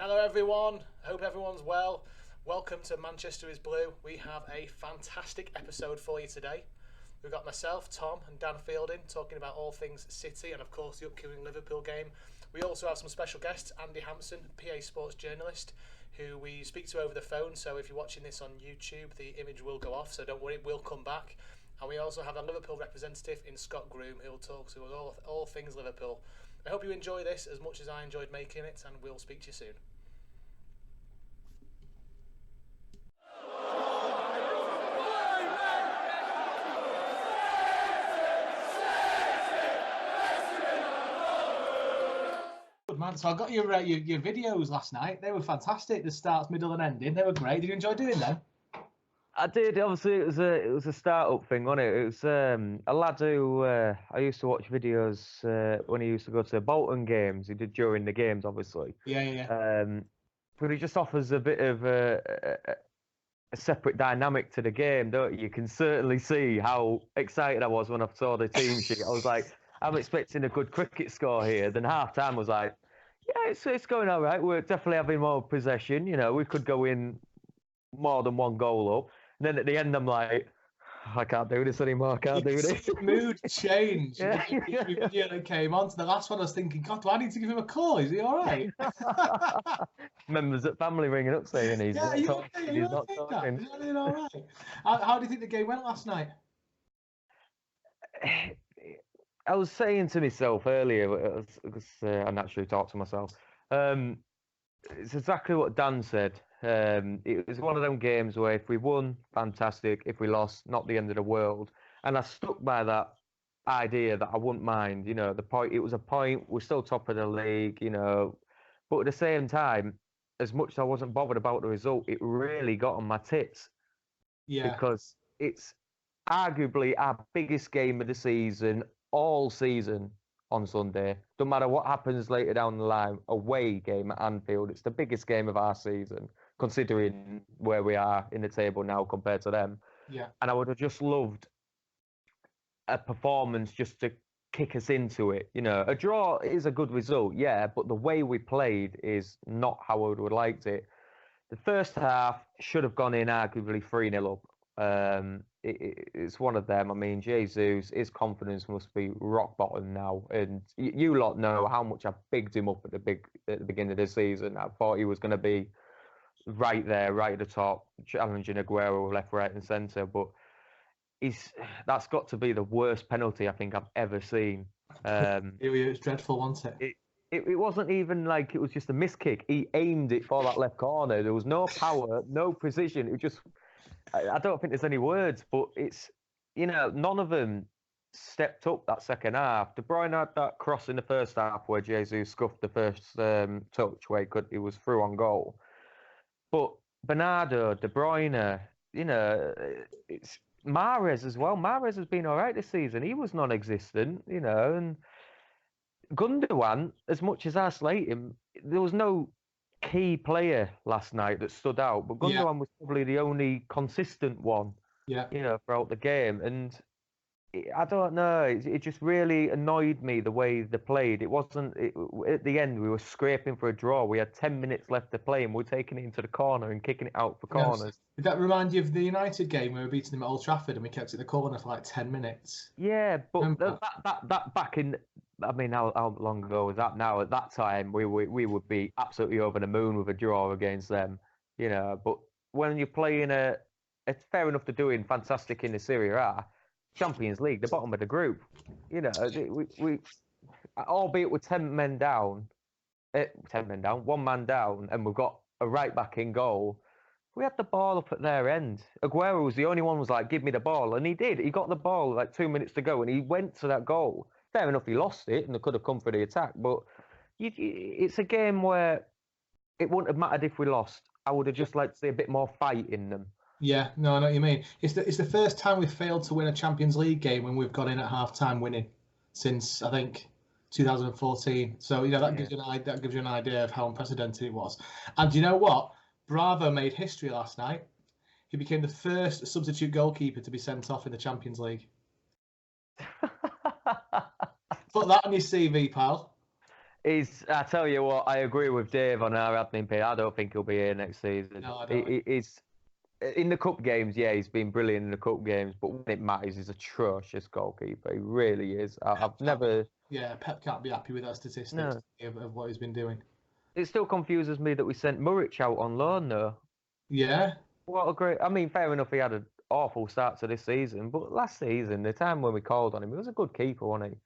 Hello everyone, hope everyone's well. Welcome to Manchester is Blue. We have a fantastic episode for you today. We've got myself, Tom and Dan Fielden talking about all things City and of course the upcoming Liverpool game. We also have some special guests, Andy Hampson, PA Sports journalist, who we speak to over the phone, so if you're watching this on YouTube the image will go off, so don't worry, it will come back. And we also have a Liverpool representative in Scott Groom who will talk to us all things Liverpool. I hope you enjoy this as much as I enjoyed making it, and we'll speak to you soon. Good man. So I got your videos last night. They were fantastic. The starts, middle, and ending. They were great. Did you enjoy doing them? I did. Obviously, it was a start-up thing, wasn't it? It was a lad who I used to watch videos when he used to go to Bolton games. He did during the games, obviously. Yeah. But he just offers a bit of a separate dynamic to the game, don't you? You can certainly see how excited I was when I saw the team sheet. I was like, I'm expecting a good cricket score here. Then half-time was like, yeah, it's going all right. We're definitely having more possession. You know, we could go in more than one goal up. And then at the end, I'm like, I can't do this anymore. I can't do this. Mood change. Yeah. That came on to the last one. I was thinking, God, do I need to give him a call? Is he all right? Members at family ringing up saying he's not talking. He's not talking. Is he all right? How do you think the game went last night? I was saying to myself earlier, because I naturally talk to myself, it's exactly what Dan said. It was one of them games where if we won, fantastic. If we lost, not the end of the world. And I stuck by that idea that I wouldn't mind. You know, it was a point. We're still top of the league. You know, but at the same time, as much as I wasn't bothered about the result, it really got on my tits. Yeah. Because it's arguably our biggest game of the season, all season on Sunday. Don't matter what happens later down the line, away game at Anfield. It's the biggest game of our season, considering where we are in the table now compared to them. Yeah. And I would have just loved a performance just to kick us into it. You know, a draw is a good result, yeah, but the way we played is not how I would have liked it. The first half should have gone in arguably 3-0 up. It's one of them. I mean, Jesus, his confidence must be rock bottom now. And you lot know how much I bigged him up at the beginning of the season. I thought he was going to be right there, right at the top, challenging Aguero left, right, and centre. But that's got to be the worst penalty I think I've ever seen. It was dreadful, wasn't it? It wasn't even like it was just a miss kick. He aimed it for that left corner. There was no power, no precision. It was just. I don't think there's any words, but it's, you know, none of them stepped up that second half. De Bruyne had that cross in the first half where Jesus scuffed the first touch where he was through on goal. But Bernardo, De Bruyne, you know, it's Mahrez as well. Mahrez has been all right this season. He was non-existent, you know, and Gundogan, as much as I slate him, there was no key player last night that stood out, but Gundogan was probably the only consistent one, you know, throughout the game. And I don't know, it just really annoyed me the way they played. It wasn't, at the end, we were scraping for a draw. We had 10 minutes left to play and we're taking it into the corner and kicking it out for corners. Did that remind you of the United game where we were beating them at Old Trafford and we kept it in the corner for like 10 minutes? Yeah, but that back in, I mean, how long ago was that now? At that time, we would be absolutely over the moon with a draw against them, you know. But when you're playing it's fair enough to doing fantastic in the Serie A, Champions League, the bottom of the group, you know, we albeit with 10 men down, 1 man down, and we've got a right back in goal. We had the ball up at their end. Aguero was the only one who was like, give me the ball. And he did. He got the ball like 2 minutes to go and he went to that goal. Fair enough, he lost it and it could have come for the attack. But it's a game where it wouldn't have mattered if we lost. I would have just liked to see a bit more fight in them. Yeah, no, I know what you mean. It's the first time we've failed to win a Champions League game when we've gone in at half-time winning since, I think, 2014. So, you know, that gives you an idea of how unprecedented it was. And you know what? Bravo made history last night. He became the first substitute goalkeeper to be sent off in the Champions League. Put that on your CV, pal. I tell you what, I agree with Dave on our admin page. I don't think he'll be here next season. No, I don't. He's in the cup games. Yeah, he's been brilliant in the cup games, but when it matters, he's atrocious goalkeeper. He really is. I've never. Yeah, Pep can't be happy with that statistics No. of what he's been doing. It still confuses me that we sent Muric out on loan, though. Yeah. What a great. I mean, fair enough, he had an awful start to this season, but last season, the time when we called on him, he was a good keeper, wasn't he?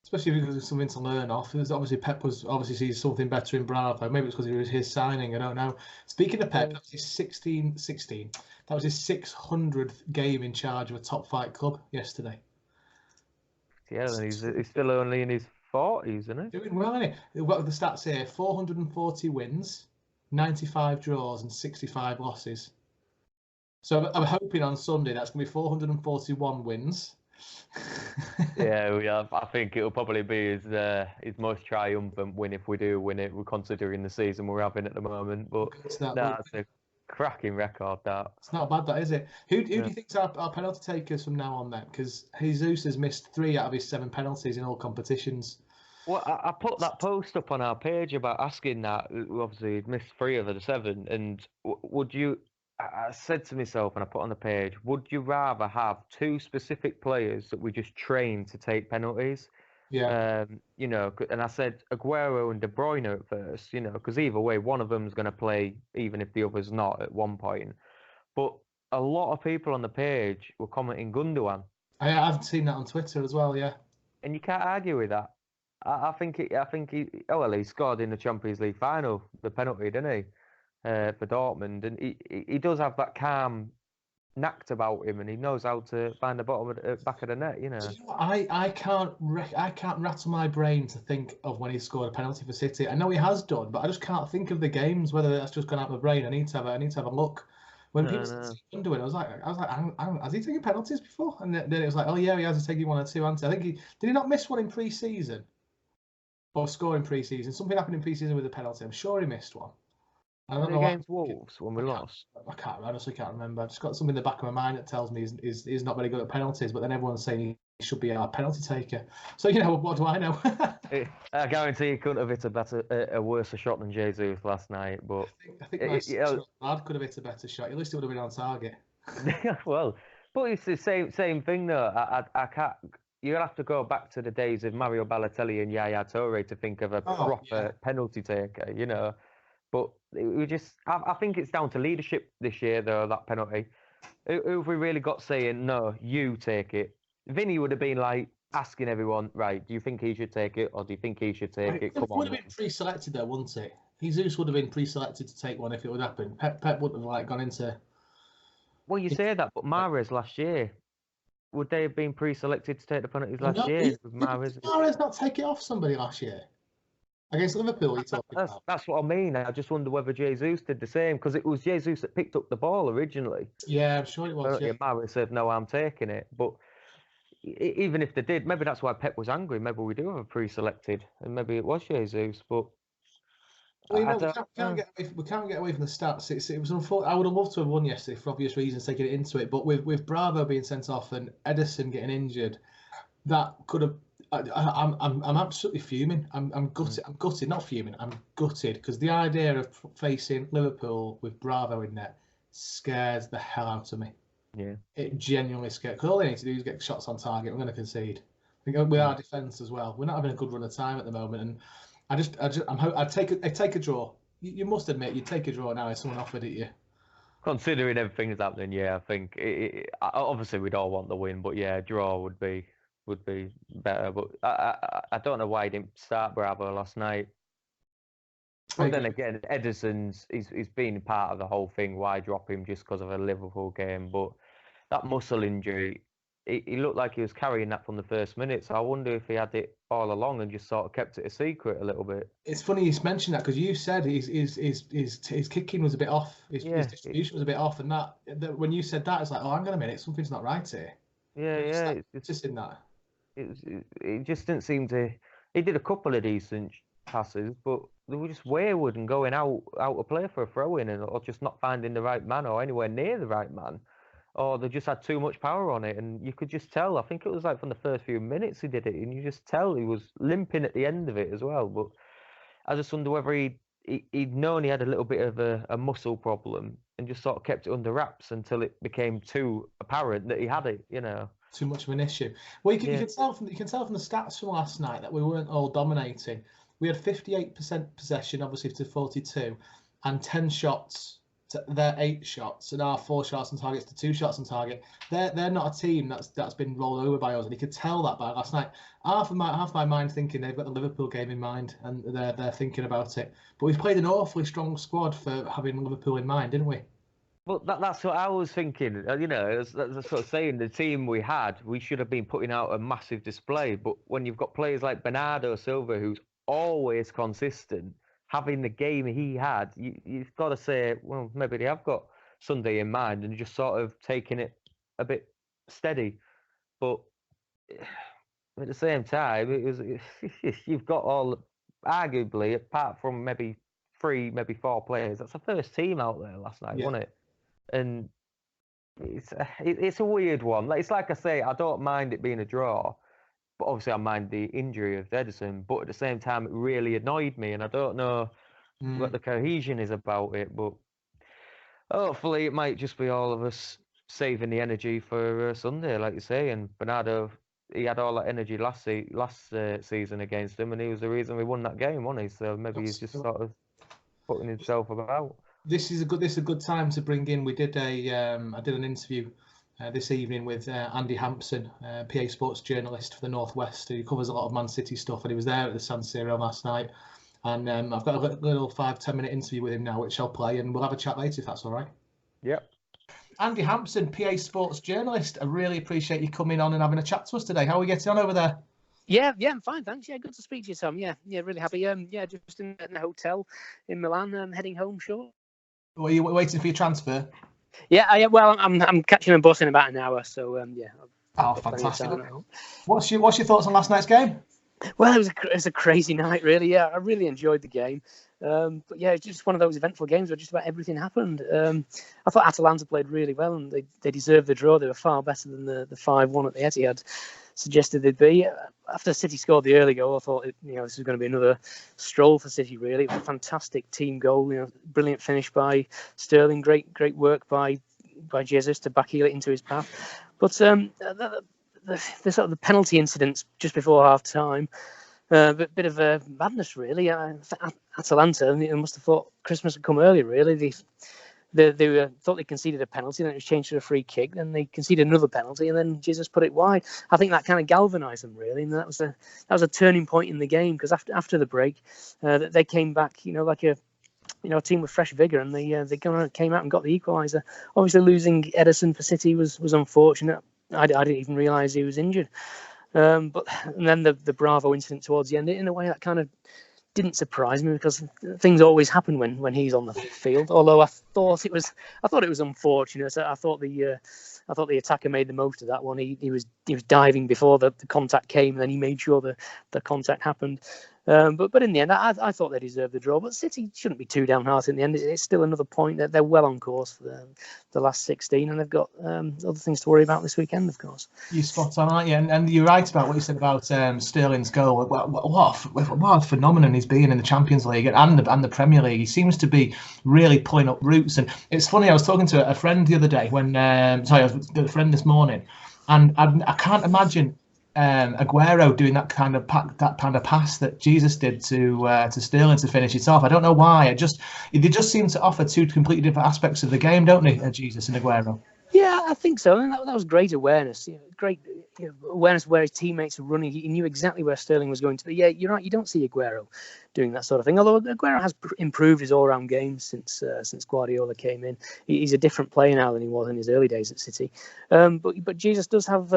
Especially because there's something to learn off. There's obviously Pep was obviously sees something better in Bravo. Maybe it's because it was his signing. I don't know. Speaking of Pep, that was his 16. That was his 600th game in charge of a top flight club yesterday. Yeah, and he's still only in his 40s, isn't he? Doing well, isn't he? What are the stats here? 440 wins, 95 draws, and 65 losses. So I'm hoping on Sunday that's going to be 441 wins. Yeah, I think it'll probably be his most triumphant win if we do win it. We're considering the season we're having at the moment, but it's a cracking record. That it's not bad, that is it. Who do you think's our penalty takers from now on then? Because Jesus has missed 3 out of his 7 penalties in all competitions. Well, I put that post up on our page about asking that. Obviously, he'd missed 3 of the 7, and would you? I said to myself, and I put on the page, would you rather have 2 specific players that we just train to take penalties? Yeah. And I said Aguero and De Bruyne at first, because either way, one of them's going to play, even if the other's not at one point. But a lot of people on the page were commenting Gundogan. I've seen that on Twitter as well, yeah. And you can't argue with that. I think he scored in the Champions League final, the penalty, didn't he? For Dortmund, and he does have that calm knack about him, and he knows how to find the back of the net. I can't rattle my brain to think of when he scored a penalty for City. I know he has done, but I just can't think of the games. Whether that's just gone out of my brain, I need to have a look. When people said Gundogan, I was like, has he taken penalties before? And then it was like, oh yeah, he has taken 1 or 2. I think did he not miss one in pre-season or score in pre-season? Something happened in pre-season with a penalty. I'm sure he missed one. I don't know against Wolves when we lost. I honestly can't remember. I've just got something in the back of my mind that tells me he's not very good at penalties, but then everyone's saying he should be our penalty taker. So, what do I know? I guarantee he couldn't have hit a worse shot than Jesus last night. But I think lad could have hit a better shot. At least it would have been on target. Well, but it's the same thing though. I can't. You'll have to go back to the days of Mario Balotelli and Yaya Toure to think of a proper penalty taker, But I think it's down to leadership this year, though, that penalty. Who have we really got saying, no, you take it? Vinny would have been like asking everyone, right, do you think he should take it, or do you think he should take it? Come on. It would have been pre-selected though, wouldn't it? Jesus would have been pre-selected to take one if it would happen. Pep wouldn't have gone into... Well, you say that, but Mahrez last year, would they have been pre-selected to take the penalties last year? Did Mahrez not take it off somebody last year? Against Liverpool, you're talking about. That's what I mean. I just wonder whether Jesus did the same, because it was Jesus that picked up the ball originally. Yeah, I'm sure it was. Yeah. Mahrez said, no, I'm taking it. But even if they did, maybe that's why Pep was angry. Maybe we do have a pre-selected, and maybe it was Jesus. But we can't get away from the stats. It was unfortunate. I would have loved to have won yesterday for obvious reasons, taking it into it. But with Bravo being sent off and Edison getting injured, that could have. I'm absolutely fuming. I'm gutted. I'm gutted, not fuming. I'm gutted because the idea of facing Liverpool with Bravo in net scares the hell out of me. Yeah, it genuinely scares. Because all they need to do is get shots on target. We're going to concede. I think with our defence as well, we're not having a good run of time at the moment, and I'd take a draw. You must admit, you'd take a draw now if someone offered it you. Considering everything that's happening, yeah, I think obviously we'd all want the win, but yeah, draw would be better. But I don't know why he didn't start Bravo last night. But then again, Edison's he's been part of the whole thing. Why drop him just because of a Liverpool game? But that muscle injury, he looked like he was carrying that from the first minute. So I wonder if he had it all along and just sort of kept it a secret a little bit. It's funny you mentioned that because you said his kicking was a bit off. His distribution was a bit off, and that when you said that, it's like, oh, hang on a minute, something's not right here. Yeah, it's just in that. It just didn't seem to. He did a couple of decent passes, but they were just wayward and going out of play for a throw in, or just not finding the right man or anywhere near the right man. or they just had too much power on it, and you could just tell. I think it was like from the first few minutes he did it, and you just tell he was limping at the end of it as well. But I just wonder whether he'd known he had a little bit of a muscle problem and just sort of kept it under wraps until it became too apparent that he had it, Too much of an issue. Well, you can tell from the stats from last night that we weren't all dominating. We had 58% possession, obviously, to 42, and 10 shots. They're 8 shots, and our 4 shots on targets to 2 shots on target. They're not a team that's been rolled over by us, and you could tell that by last night. Half my mind thinking they've got the Liverpool game in mind, and they're thinking about it. But we've played an awfully strong squad for having Liverpool in mind, didn't we? Well, that's what I was thinking. That's sort of saying the team we had, we should have been putting out a massive display. But when you've got players like Bernardo Silva, who's always consistent, having the game he had, you've got to say, well, maybe they have got Sunday in mind and just sort of taking it a bit steady. But at the same time, you've got all, arguably, apart from maybe 3, maybe 4 players, that's the first team out there last night, wasn't it? And it's a weird one. It's like I say, I don't mind it being a draw, but obviously I mind the injury of Ederson. But at the same time, it really annoyed me, and I don't know what the cohesion is about it. But hopefully, it might just be all of us saving the energy for Sunday, like you say. And Bernardo, he had all that energy last season against him, and he was the reason we won that game, wasn't he? So maybe he's just sort of putting himself about. This is a good time to bring in. I did an interview this evening with Andy Hampson, PA Sports journalist for the Northwest, who covers a lot of Man City stuff, and he was there at the San Siro last night. And I've got a little 5-10 minute interview with him now, which I'll play, and we'll have a chat later if that's all right. Yep. Andy Hampson, PA Sports journalist. I really appreciate you coming on and having a chat to us today. How are we getting on over there? Yeah, I'm fine, thanks. Yeah, good to speak to you, Tom. Yeah, really happy. Just in a hotel in Milan, heading home short. Were you waiting for your transfer? Yeah. Well, I'm catching a bus in about an hour, so yeah. Oh, fantastic! What's your thoughts on last night's game? Well, it was a crazy night, really. Yeah, I really enjoyed the game. But yeah, it's just one of those eventful games where just about everything happened. I thought Atalanta played really well, and they deserved the draw. They were far better than the 5-1 at the Etihad suggested they'd be. After City scored the early goal, I thought this was going to be another stroll for City. Really, it was a fantastic team goal. Brilliant finish by Sterling. Great work by Jesus to backheel it into his path. But the sort of the penalty incidents just before half time. A bit of a madness, really. Atalanta, they must have thought Christmas had come earlier, really. They thought they conceded a penalty, then it was changed to a free kick, then they conceded another penalty, and then Jesus put it wide. I think that kind of galvanised them, really, and that was a turning point in the game, because after the break, they came back, like a team with fresh vigour, and they came out and got the equaliser. Obviously, losing Ederson for City was unfortunate. I didn't even realise he was injured. And then the Bravo incident towards the end, in a way that kind of didn't surprise me, because things always happen when he's on the field. Although I thought it was unfortunate. I thought the attacker made the most of that one. He was diving before the contact came, and then he made sure the contact happened. But in the end, I thought they deserved the draw. But City shouldn't be too downhearted in the end. It's still another point that they're well on course for the last 16, and they've got other things to worry about this weekend, of course. You're spot on, aren't you? And you're right about what you said about Sterling's goal. What a phenomenon he's been in the Champions League and the Premier League. He seems to be really pulling up roots. And it's funny, I was talking to a friend the other day I was with a friend this morning, and I can't imagine Aguero doing that kind of pass that Jesus did to Sterling to finish it off. I don't know why. They just seem to offer two completely different aspects of the game, don't they, Jesus and Aguero? Yeah, I think so. And that was great awareness. Great awareness where his teammates were running. He knew exactly where Sterling was going to be. Yeah, you're right. You don't see Aguero doing that sort of thing. Although Aguero has improved his all-round game since Guardiola came in. He's a different player now than he was in his early days at City. But Jesus does have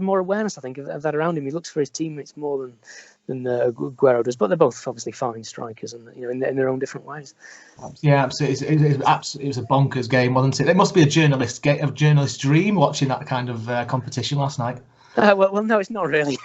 more awareness, I think, of that around him. He looks for his teammates more than Aguero does, but they're both obviously fine strikers, and in their own different ways. Yeah, absolutely. It was a bonkers game, wasn't it? It must be a journalist's dream watching that kind of competition last night. Well, no, it's not really.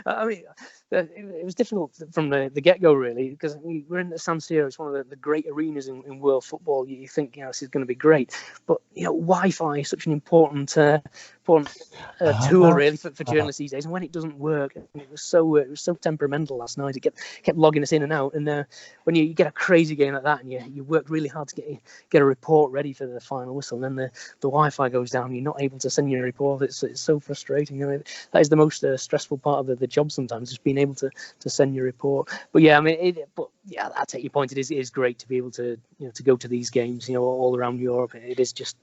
I mean, it was difficult from the get-go, really, because we're in the San Siro. It's one of the great arenas in world football. You think, this is going to be great, but Wi-Fi is such an important tool, really, for journalists these days. And when it doesn't work, it was so temperamental last night. It kept logging us in and out. And when you get a crazy game like that, and you work really hard to get a report ready for the final whistle, and then the Wi-Fi goes down, and you're not able to send your report. It's so frustrating. That is the most stressful part of the job sometimes, just being able to send your report. But yeah, I mean, I take your point. It is great to be able to to go to these games, all around Europe. It is just,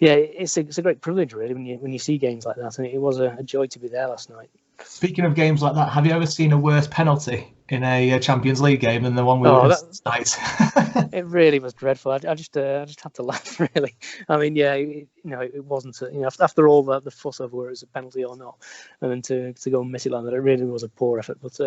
it's a great privilege, really, when you see games like that. And it was a joy to be there last night. Speaking of games like that, have you ever seen a worse penalty in a Champions League game than the one we were in tonight? It really was dreadful. I just had to laugh, really. I mean, it wasn't. After all the fuss over whether it was a penalty or not, and then to go and miss it like that, it really was a poor effort. But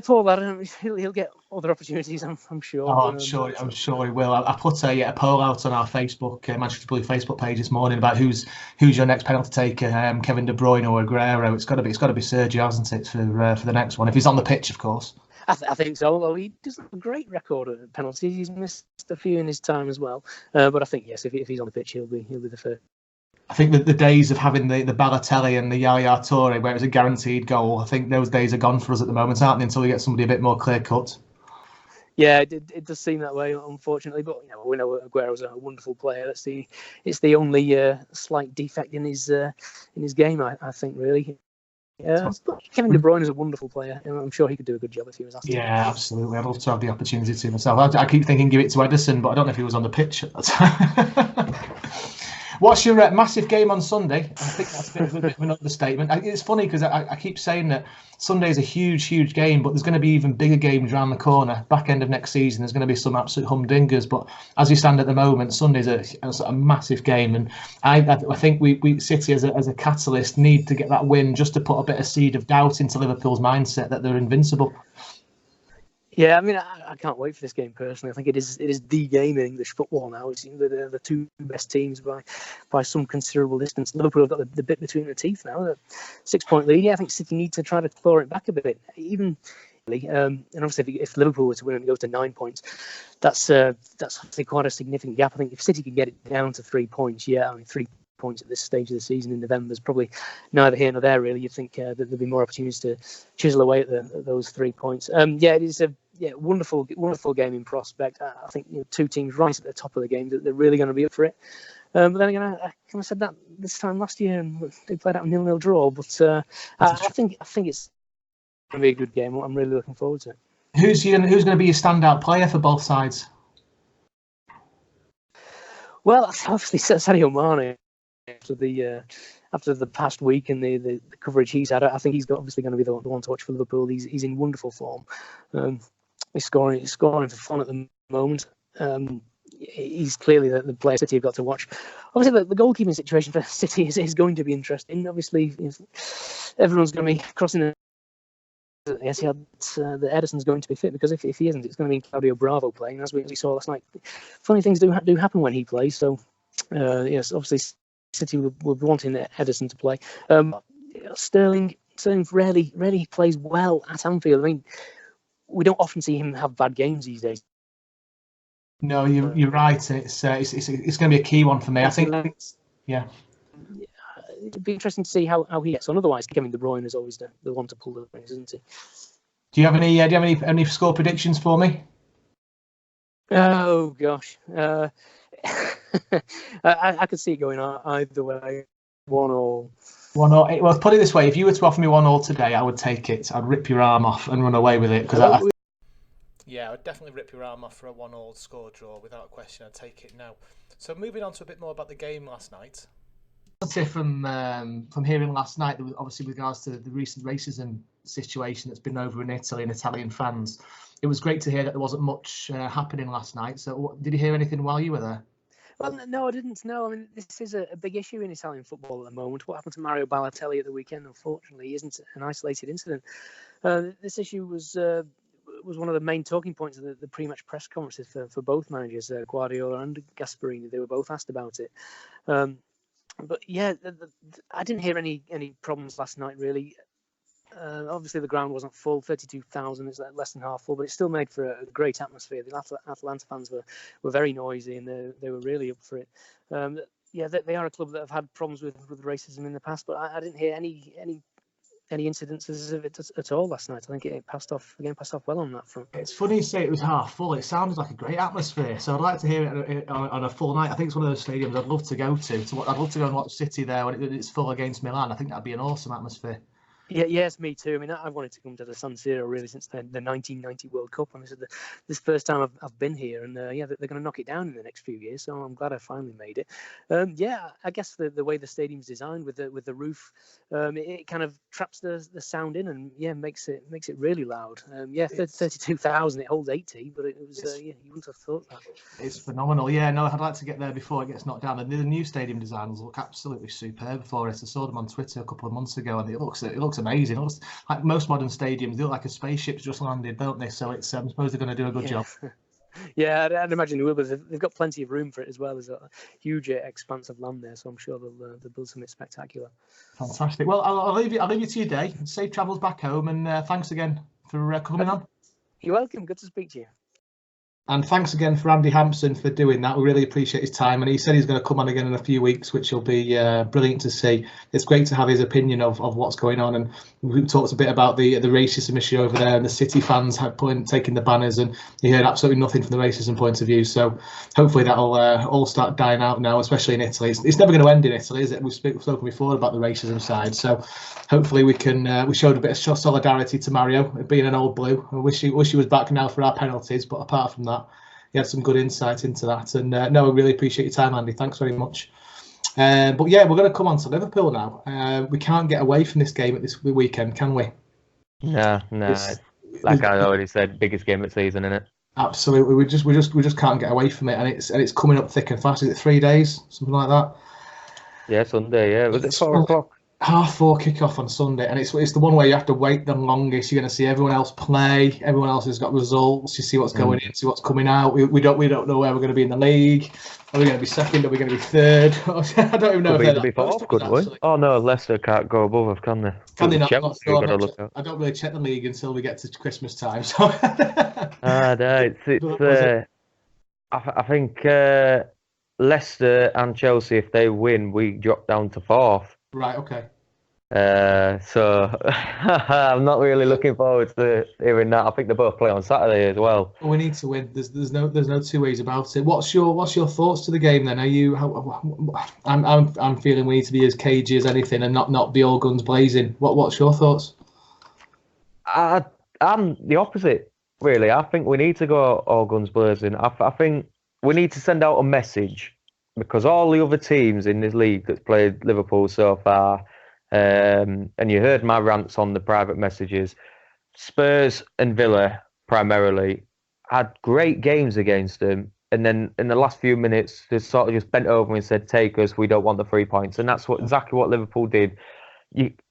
poor lad. He'll get other opportunities, I'm sure. Oh, I'm sure he will. I put a poll out on our Facebook, Manchester Blue Facebook page this morning about who's your next penalty taker, Kevin De Bruyne or Aguero. It's got to be Sergio, hasn't it, for the next one, if he's on the pitch, of course. I think so. Although he doesn't have a great record at penalties, he's missed a few in his time as well. But I think yes, if he's on the pitch, he'll be the first. I think that the days of having the Balotelli and the Yaya Toure, where it was a guaranteed goal, I think those days are gone for us at the moment, aren't they? Until we get somebody a bit more clear cut. Yeah, it does seem that way, unfortunately. But we know Aguero's a wonderful player. It's the only slight defect in his game, I think, really. Kevin De Bruyne is a wonderful player. I'm sure he could do a good job if he was asked. Yeah, absolutely. I'd love to have the opportunity to myself. I keep thinking give it to Ederson, but I don't know if he was on the pitch at that time. What's your massive game on Sunday? I think that's a bit of an understatement. It's funny because I keep saying that Sunday is a huge, huge game, but there's going to be even bigger games around the corner. Back end of next season, there's going to be some absolute humdingers. But as we stand at the moment, Sunday's a massive game, and I think we City as a catalyst need to get that win just to put a bit of seed of doubt into Liverpool's mindset that they're invincible. Yeah, I mean, I can't wait for this game personally. I think it is the game in English football now. It's the two best teams by some considerable distance. Liverpool have got the bit between their teeth now, the 6-point lead. Yeah, I think City need to try to claw it back a bit. And obviously, if Liverpool were to win and go to 9 points, that's obviously quite a significant gap. I think if City could get it down to 3 points, 3 points at this stage of the season in November is probably neither here nor there, really. You'd think that there'd be more opportunities to chisel away at those 3 points. It is a wonderful game in prospect. I think two teams right at the top of the game that they're really going to be up for it. But then again, I kind of said that this time last year, and they played out a 0-0 draw. But I think it's going to be a good game. I'm really looking forward to it. Who's going to be your standout player for both sides? Well, obviously Sadio Mane. After the past week and the coverage he's had, I think he's obviously going to be the one to watch for Liverpool. He's in wonderful form. He's scoring for fun at the moment. He's clearly the player City have got to watch. Obviously, the goalkeeping situation for City is going to be interesting. Obviously, everyone's going to be crossing the. Yes, the Ederson's going to be fit, because if he isn't, it's going to be Claudio Bravo playing. As we saw last night, funny things do happen when he plays. So, yes, obviously City will be wanting Ederson to play. Sterling rarely plays well at Anfield. I mean, we don't often see him have bad games these days. No, you're right. It's going to be a key one for me. I think. Yeah. It'd be interesting to see how he gets on. Otherwise, Kevin De Bruyne is always the one to pull the strings, isn't he? Do you have any score predictions for me? Oh gosh, I could see it going either way. 1-1. 1-1. Well, put it this way: if you were to offer me 1-1 today, I would take it. I'd rip your arm off and run away with it because Yeah, I would definitely rip your arm off for a 1-1 score draw without question. I'd take it now. So moving on to a bit more about the game last night. From hearing last night, there was obviously with regards to the recent racism situation that's been over in Italy and Italian fans. It was great to hear that there wasn't much happening last night. So did you hear anything while you were there? Well, no, I didn't know. I mean, this is a big issue in Italian football at the moment. What happened to Mario Balotelli at the weekend, unfortunately, isn't an isolated incident. This issue was one of the main talking points of the pre-match press conferences for both managers, Guardiola and Gasperini. They were both asked about it. But yeah, I didn't hear any problems last night, really. Obviously, the ground wasn't full, 32,000. It's less than half full, but it still made for a great atmosphere. The Atalanta fans were very noisy, and they were really up for it. Yeah, they are a club that have had problems with racism in the past, but I didn't hear any incidences of it at all last night. I think the game passed off well on that front. It's funny you say it was half full. It sounded like a great atmosphere. So I'd like to hear it on a full night. I think it's one of those stadiums I'd love to go to. I'd love to go and watch City there when it's full against Milan. I think that'd be an awesome atmosphere. Yeah, yes, me too. I mean, I've wanted to come to the San Siro really since the 1990 World Cup, and this first time I've been here, and yeah, they're going to knock it down in the next few years. So I'm glad I finally made it. Yeah, I guess the way the stadium's designed with the roof, it kind of traps the sound in, and yeah, makes it really loud. Yeah, 32,000. It holds 80, but it was yeah, you wouldn't have thought that. It's phenomenal. Yeah, no, I'd like to get there before it gets knocked down. And the new stadium designs look absolutely superb for it. I saw them on Twitter a couple of months ago, and it looks amazing. It looks like most modern stadiums. They look like a spaceship's just landed, don't they? So it's I suppose they're going to do a good job. Yeah, I'd imagine they will, but they've got plenty of room for it as well. There's a huge expanse of land there, so I'm sure they'll build something spectacular. Fantastic. Well, I'll leave you to your day. Safe travels back home, and thanks again for coming on. You're welcome. Good to speak to you. And thanks again for Andy Hampson for doing that. We really appreciate his time. And he said he's going to come on again in a few weeks, which will be brilliant to see. It's great to have his opinion of what's going on. And we talked a bit about the racism issue over there, and the City fans taking the banners, and he heard absolutely nothing from the racism point of view. So hopefully that'll all start dying out now, especially in Italy. It's never going to end in Italy, is it? We've spoken before about the racism side. So hopefully we showed a bit of solidarity to Mario, being an old blue. I wish he was back now for our penalties, but apart from that, you had some good insight into that, and no, I really appreciate your time, Andy. Thanks very much. But yeah, we're going to come on to Liverpool now. We can't get away from this game at this weekend, can we? No. Like I already said, biggest game of the season, isn't it? Absolutely. We just can't get away from it, and it's coming up thick and fast. Is it 3 days, something like that? Yeah, Sunday. Yeah, was it 4 o'clock? 4:30 kickoff on Sunday, and it's the one where you have to wait the longest. You're going to see everyone else play. Everyone else has got results. You see what's going in, see what's coming out. We don't know where we're going to be in the league. Are we going to be second? Are we going to be third? I don't even know. Could be fourth, could we? Oh no, Leicester can't go above us, can they? Can they not? I don't really check the league until we get to Christmas time. So. No, it's I think Leicester and Chelsea, if they win, we drop down to fourth. Right. Okay. So I'm not really looking forward to hearing that. I think they both play on Saturday as well. We need to win. There's no two ways about it. What's your thoughts to the game then? Are you? I'm feeling we need to be as cagey as anything and not be all guns blazing. What's your thoughts? I'm the opposite, really. I think we need to go all guns blazing. I think we need to send out a message, because all the other teams in this league that's played Liverpool so far, and you heard my rants on the private messages, Spurs and Villa primarily had great games against them, and then in the last few minutes they sort of just bent over and said, take us, we don't want the 3 points. And that's exactly what Liverpool did.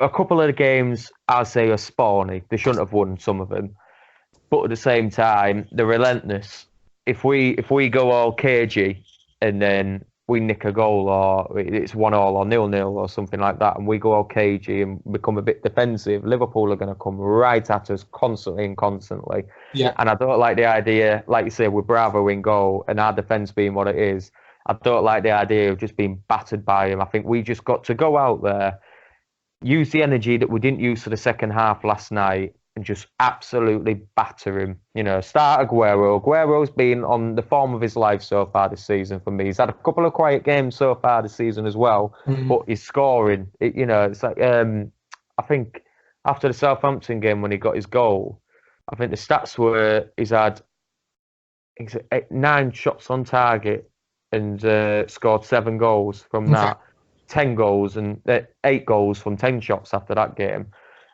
A couple of the games, I'd say, are spawny. They shouldn't have won some of them, but at the same time, they're relentless. If we go all cagey and then we nick a goal, or it's 1-1 or 0-0 or something like that, and we go all cagey and become a bit defensive, Liverpool are going to come right at us constantly. Yeah. And I don't like the idea, like you say, with Bravo in goal and our defence being what it is, I don't like the idea of just being battered by him. I think we just got to go out there, use the energy that we didn't use for the second half last night, and just absolutely batter him. You know, start Aguero. Aguero's been on the form of his life so far this season for me. He's had a couple of quiet games so far this season as well, but he's scoring. It's like, I think after the Southampton game when he got his goal, I think the stats were he's had 9 shots on target and scored 7 goals from that, 10 goals and 8 goals from 10 shots after that game.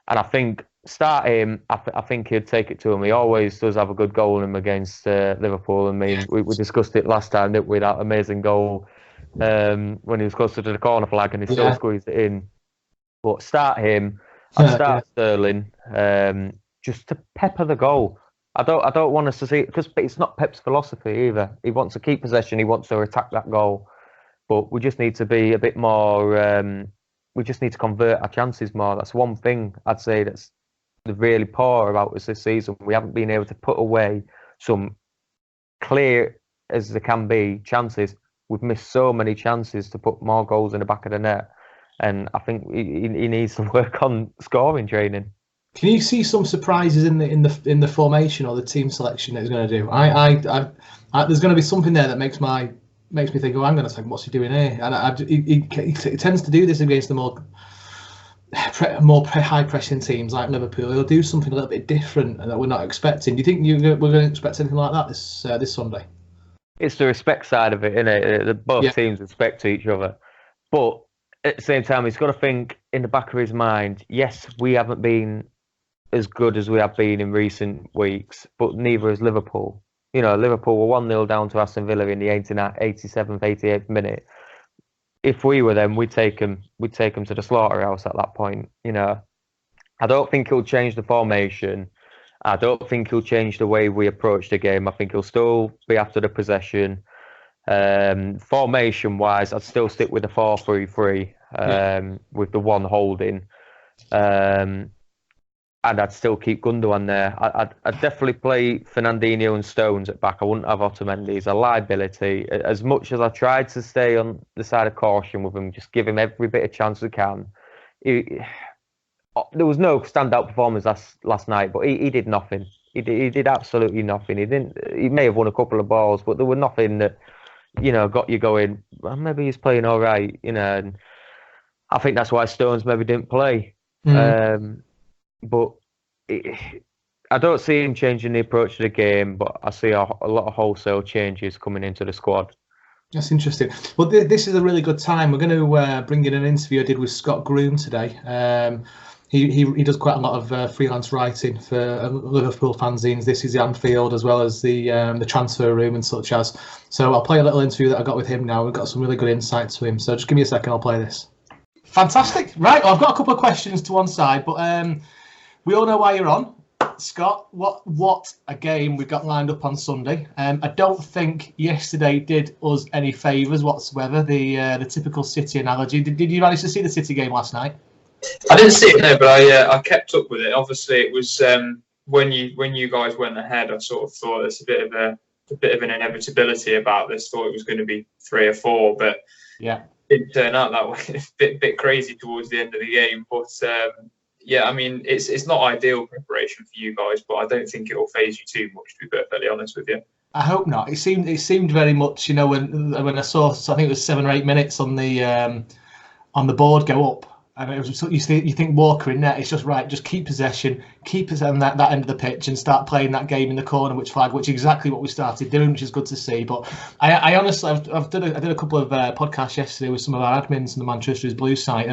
And I think start him, I think he'd take it to him. He always does have a good goal in him against Liverpool. I mean, we discussed it last time, didn't we? That amazing goal when he was closer to the corner flag and he still squeezed it in. But start him. I'd start Sterling just to pepper the goal. I don't want us to see it, because it's not Pep's philosophy either. He wants to keep possession. He wants to attack that goal. But we just need to be a bit more... we just need to convert our chances more. That's one thing I'd say that's really poor about us this season. We haven't been able to put away some clear as there can be chances. We've missed so many chances to put more goals in the back of the net, and I think he needs to work on scoring training. Can you see some surprises in the formation or the team selection that he's going to do? There's going to be something there that makes me think, oh, hang on a second, what's he doing here? And he tends to do this against the more high pressing teams like Liverpool. He'll do something a little bit different that we're not expecting. Do you think we're going to expect anything like that this Sunday? It's the respect side of it, isn't it? Both teams respect each other, but at the same time, he's got to think in the back of his mind. Yes, we haven't been as good as we have been in recent weeks, but neither has Liverpool. You know, Liverpool were 1-0 down to Aston Villa in the 87th, 88th minute. If we were them, we'd take them to the slaughterhouse at that point. You know, I don't think he'll change the formation. I don't think he'll change the way we approach the game. I think he'll still be after the possession. Formation-wise, I'd still stick with the 4-3-3 with the one holding. And I'd still keep Gundogan there. I'd definitely play Fernandinho and Stones at back. I wouldn't have Otamendi. He's a liability. As much as I tried to stay on the side of caution with him, just give him every bit of chance we can. There was no standout performance last night, but he did nothing. He did absolutely nothing. He may have won a couple of balls, but there were nothing that, you know, got you going, well, maybe he's playing all right, you know. And I think that's why Stones maybe didn't play. But I don't see him changing the approach to the game, but I see a lot of wholesale changes coming into the squad. That's interesting. Well, this is a really good time. We're going to bring in an interview I did with Scott Groom today. He does quite a lot of freelance writing for Liverpool fanzines. This is the Anfield as well as the transfer room and such as. So I'll play a little interview that I got with him now. We've got some really good insights to him. So just give me a second, I'll play this. Fantastic. Right, well, I've got a couple of questions to one side, but we all know why you're on. Scott, what a game we've got lined up on Sunday. I don't think yesterday did us any favours whatsoever, the typical City analogy. Did you manage to see the City game last night? I didn't see it, no, but I kept up with it. Obviously, it was when you guys went ahead, I sort of thought there's a bit of an inevitability about this. Thought it was going to be 3 or 4, but yeah, it didn't turn out that way. A bit crazy towards the end of the game, but yeah, I mean, it's not ideal preparation for you guys, but I don't think it will phase you too much, to be perfectly honest with you. I hope not. It seemed very much, you know, when I saw, I think it was 7 or 8 minutes on the board go up. And it was, you think Walker in net, it's just right, just keep possession, keep us on that end of the pitch and start playing that game in the corner, which is exactly what we started doing, which is good to see. But I honestly, I did a couple of podcasts yesterday with some of our admins on the Manchester's Blue site,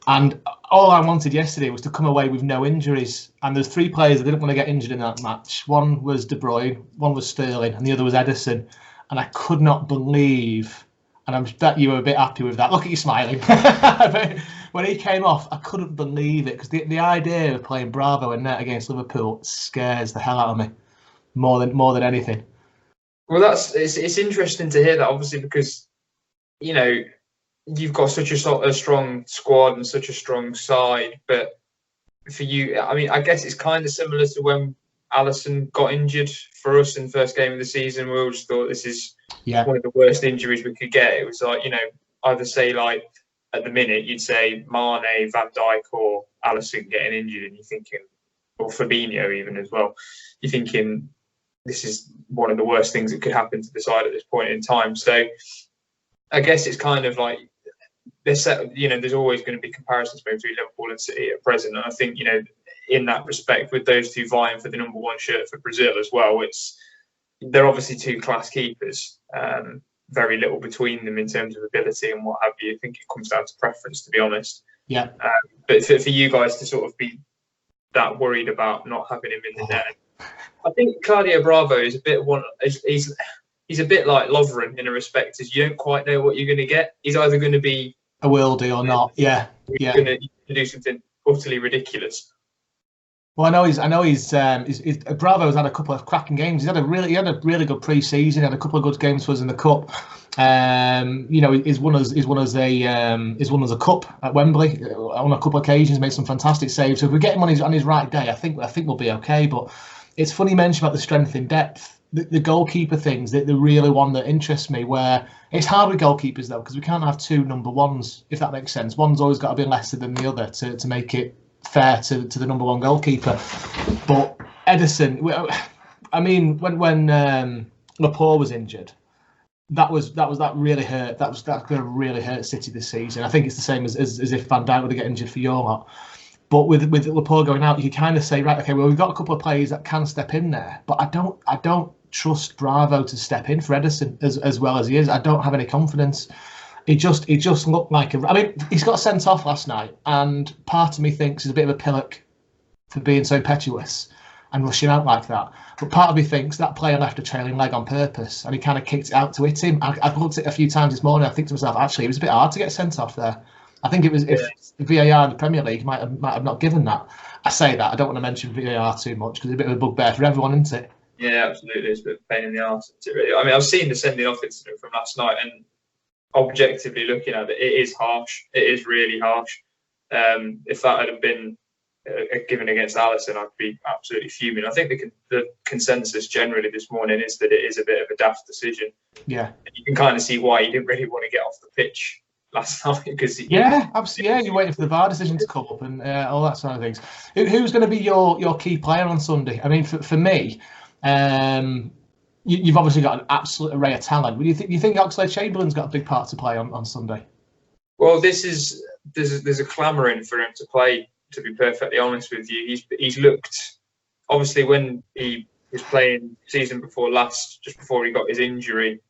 and all I wanted yesterday was to come away with no injuries. And there's 3 players that didn't want to get injured in that match. One was De Bruyne, one was Sterling, and the other was Ederson. And I could not believe, and I bet you were a bit happy with that. Look at you smiling. When he came off, I couldn't believe it, because the idea of playing Bravo in net against Liverpool scares the hell out of me more than anything. Well, it's interesting to hear that, obviously, because, you know, you've got such a strong squad and such a strong side, but for you, I mean, I guess it's kind of similar to when Alisson got injured for us in the first game of the season. We all just thought this is one of the worst injuries we could get. It was like, you know, either say, like, at the minute, you'd say Mane, Van Dijk or Alisson getting injured, and you're thinking, or Fabinho even as well, you're thinking this is one of the worst things that could happen to the side at this point in time. So I guess it's kind of like, there's always going to be comparisons between Liverpool and City at present. And I think, you know, in that respect, with those two vying for the number 1 shirt for Brazil as well, they're obviously 2 class keepers. Very little between them in terms of ability and what have you. I think it comes down to preference, to be honest. Yeah. But for you guys to sort of be that worried about not having him in the net, I think Claudio Bravo is a bit he's a bit like Lovren in a respect, as you don't quite know what you're going to get. He's either going to be a worldie or not. Yeah. He's going to do something utterly ridiculous. Well, I know he's Bravo's had a couple of cracking games. He had a really good pre-season. He had a couple of good games for us in the cup. He's won us a cup at Wembley on a couple of occasions. Made some fantastic saves. So if we get him on his right day, I think we'll be okay. But it's funny you mention about the strength in depth. The goalkeeper things, the really one that interests me. Where it's hard with goalkeepers though, because we can't have two number ones, if that makes sense. One's always got to be lesser than the other to make it fair to the number one goalkeeper. But Ederson, I mean, when Laporte was injured, that really hurt. That's going to really hurt City this season. I think it's the same as if Van Dijk would have got injured for your lot. But with Laporte going out, you kind of say, right, okay, well, we've got a couple of players that can step in there, but I don't trust Bravo to step in for Ederson as well as he is. I don't have any confidence. It just looked like I mean, he's got sent off last night, and part of me thinks he's a bit of a pillock for being so impetuous and rushing out like that. But part of me thinks that player left a trailing leg on purpose, and he kind of kicked it out to hit him. I've looked at it a few times this morning. I think to myself, actually, it was a bit hard to get sent off there. I think it was if VAR in the Premier League might have not given that. I say that I don't want to mention VAR too much because it's a bit of a bugbear for everyone, isn't it? Yeah, absolutely. It's a bit of a pain in the arse. Really. I mean, I've seen the sending off incident from last night, and objectively looking at it, it is harsh. It is really harsh. If that had been given against Alisson, I'd be absolutely fuming. I think the consensus generally this morning is that it is a bit of a daft decision. Yeah, and you can kind of see why he didn't really want to get off the pitch last night because absolutely. Yeah, you're waiting for the VAR decision to come up and all that sort of things. Who's going to be your key player on Sunday? I mean, for me, you've obviously got an absolute array of talent. Do you think Oxlade-Chamberlain's got a big part to play on Sunday? Well, there's a clamouring for him to play. To be perfectly honest with you, he's looked, obviously when he was playing season before last, just before he got his injury,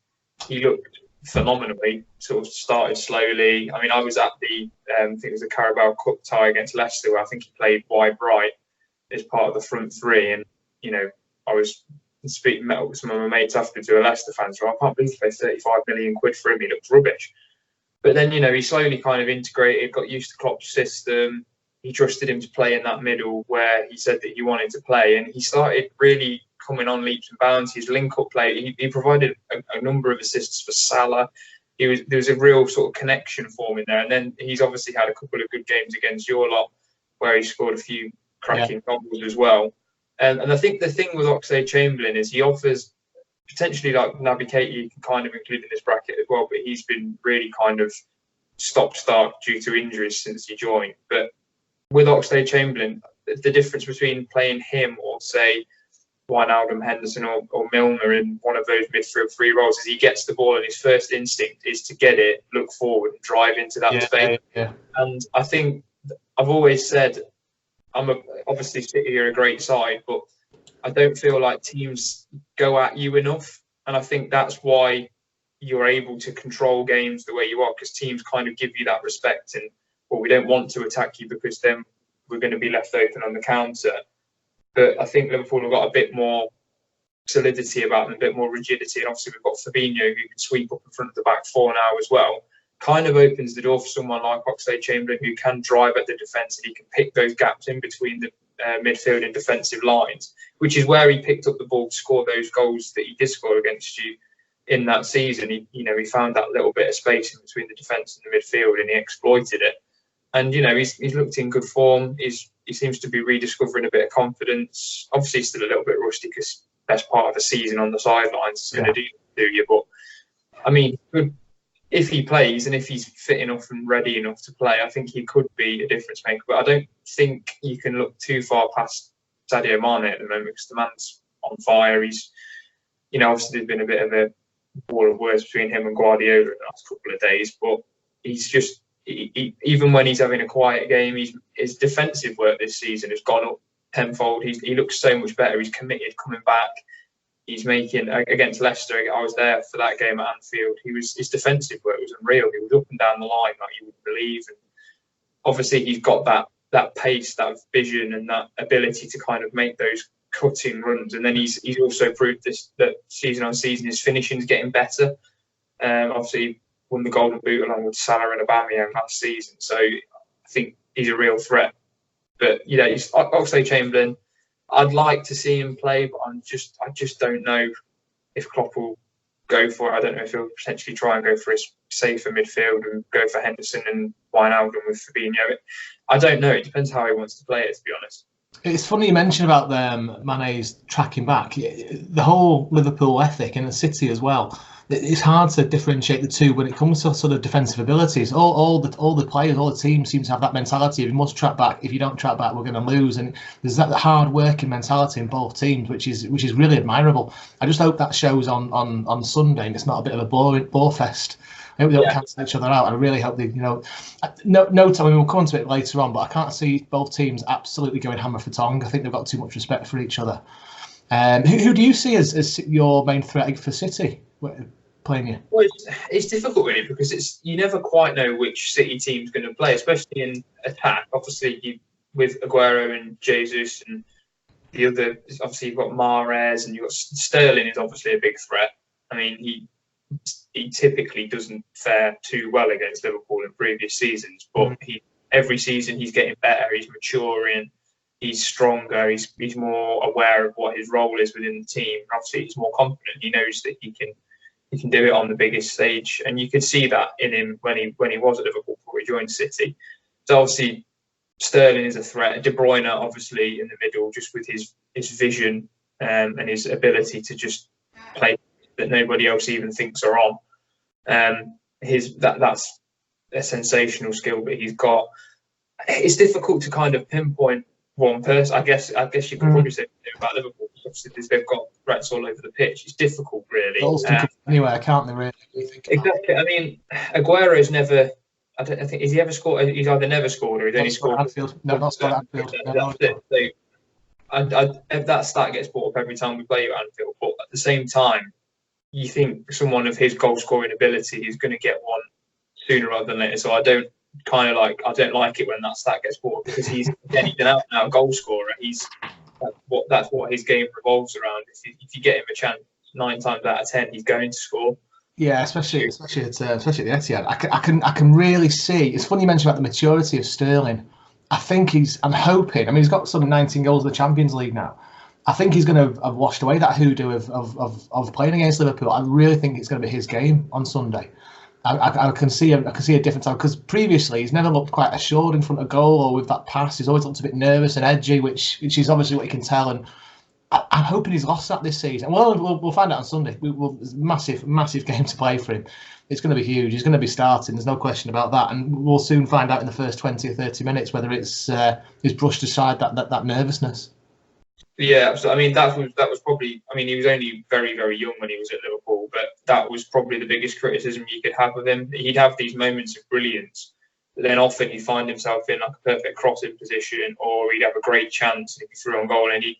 he looked phenomenally. Sort of started slowly. I mean, I was at the I think it was the Carabao Cup tie against Leicester, where I think he played wide right as part of the front three, and I was speaking with some of my mates afterwards who are Leicester fans. So I can't believe they paid 35 million quid for him. He looks rubbish. But then he slowly kind of integrated, got used to Klopp's system. He trusted him to play in that middle where he said that he wanted to play, and he started really coming on leaps and bounds. His link-up play, he provided a number of assists for Salah. There was a real sort of connection forming there, and then he's obviously had a couple of good games against your lot where he scored a few cracking goals as well. And I think the thing with Oxlade-Chamberlain is he offers potentially, like Naby Keita, you can kind of include in this bracket as well, but he's been really kind of stop-start due to injuries since he joined. But with Oxlade-Chamberlain, the difference between playing him or, say, Wijnaldum, Henderson or Milner in one of those midfield free roles is he gets the ball and his first instinct is to get it, look forward and drive into that space. Yeah. And I think I've always said, obviously City are a great side, but I don't feel like teams go at you enough. And I think that's why you're able to control games the way you are, because teams kind of give you that respect and, well, we don't want to attack you because then we're going to be left open on the counter. But I think Liverpool have got a bit more solidity about them, a bit more rigidity. And obviously we've got Fabinho, who can sweep up in front of the back four now as well. Kind of opens the door for someone like Oxlade-Chamberlain, who can drive at the defence and he can pick those gaps in between the midfield and defensive lines, which is where he picked up the ball to score those goals that he did score against you in that season. He found that little bit of space in between the defence and the midfield and he exploited it. And, he's looked in good form. He seems to be rediscovering a bit of confidence. Obviously, still a little bit rusty because best part of the season on the sidelines is going to do you. But, I mean, if he plays and if he's fit enough and ready enough to play, I think he could be a difference maker. But I don't think you can look too far past Sadio Mane at the moment because the man's on fire. He's, obviously there's been a bit of a war of words between him and Guardiola in the last couple of days, but he's just, even when he's having a quiet game, his defensive work this season has gone up tenfold. He looks so much better. He's committed coming back. He's making, against Leicester, I was there for that game at Anfield. His defensive work was unreal. He was up and down the line like you would believe. And obviously he's got that pace, that vision and that ability to kind of make those cutting runs. And then he's also proved that season on season his finishing is getting better. Obviously won the Golden Boot along with Salah and Aubameyang last season. So I think he's a real threat. But Oxlade-Chamberlain, I'd like to see him play, but I just don't know if Klopp will go for it. I don't know if he'll potentially try and go for his safer midfield and go for Henderson and Wijnaldum with Fabinho. I don't know. It depends how he wants to play it, to be honest. It's funny you mentioned about Mane's tracking back. The whole Liverpool ethic and the City as well. It's hard to differentiate the two when it comes to sort of defensive abilities. All the players, all the teams seem to have that mentality of you must track back. If you don't track back, we're going to lose. And there's that hard working mentality in both teams, which is really admirable. I just hope that shows on Sunday and it's not a bit of a bore fest. I hope they don't cancel each other out. I really hope they, no time. We'll come on to it later on, but I can't see both teams absolutely going hammer for tongue. I think they've got too much respect for each other. Who do you see as your main threat for City playing you? Well, it's difficult really because you never quite know which City team's going to play, especially in attack. Obviously, with Aguero and Jesus and the other, obviously you've got Mahrez and you've got Sterling is obviously a big threat. I mean, he typically doesn't fare too well against Liverpool in previous seasons, but every season he's getting better, he's maturing, he's stronger, he's more aware of what his role is within the team. Obviously, he's more confident. He knows that he can do it on the biggest stage, and you could see that in him when he was at Liverpool before he joined City. So obviously, Sterling is a threat. De Bruyne, obviously, in the middle, just with his vision and his ability to just play that nobody else even thinks are on. That's a sensational skill that he's got. It's difficult to kind of pinpoint one person. I guess you could probably say about Liverpool. Obviously, they've got threats all over the pitch. It's difficult, really. Anywhere, can't they? Really? Exactly. I mean, Aguero's never. I think has he ever scored? He's either never scored or he's only scored. Anfield. No, not scored at Anfield. That's it. So, that stat gets brought up every time we play at Anfield. But at the same time, you think someone of his goal scoring ability is going to get one sooner rather than later. So I don't like it when that stat gets brought up because he's an out and out goal scorer. That's what his game revolves around. If you get him a chance, 9 times out of 10, he's going to score. Yeah, especially at the Etihad. I can really see. It's funny you mentioned about the maturity of Sterling. I'm hoping. I mean, he's got sort of 19 goals in the Champions League now. I think he's going to have washed away that hoodoo of playing against Liverpool. I really think it's going to be his game on Sunday. I can see a different time because previously he's never looked quite assured in front of goal or with that pass. He's always looked a bit nervous and edgy, which is obviously what you can tell. And I'm hoping he's lost that this season. Well, we'll find out on Sunday. It's a massive game to play for him. It's going to be huge. He's going to be starting. There's no question about that. And we'll soon find out in the first 20 or 30 minutes whether he's brushed aside that nervousness. Yeah, so I mean that was probably. I mean, he was only very, very young when he was at Liverpool, but that was probably the biggest criticism you could have of him. He'd have these moments of brilliance, but then often he'd find himself in like a perfect crossing position, or he'd have a great chance and he'd be through on goal, and he'd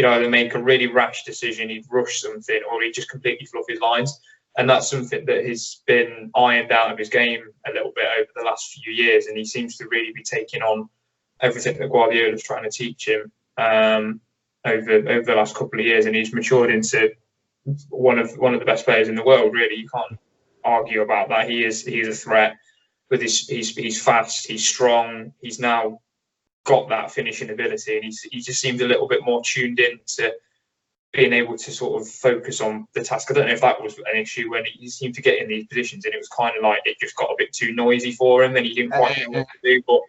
either make a really rash decision, he'd rush something, or he'd just completely fluff his lines. And that's something that has been ironed out of his game a little bit over the last few years, and he seems to really be taking on everything that Guardiola's trying to teach him. Over the last couple of years, and he's matured into one of the best players in the world. Really, you can't argue about that. He's a threat. With he's fast, he's strong. He's now got that finishing ability, and he just seemed a little bit more tuned in to being able to sort of focus on the task. I don't know if that was an issue when he seemed to get in these positions, and it was kind of like it just got a bit too noisy for him, and he didn't quite know what to do. But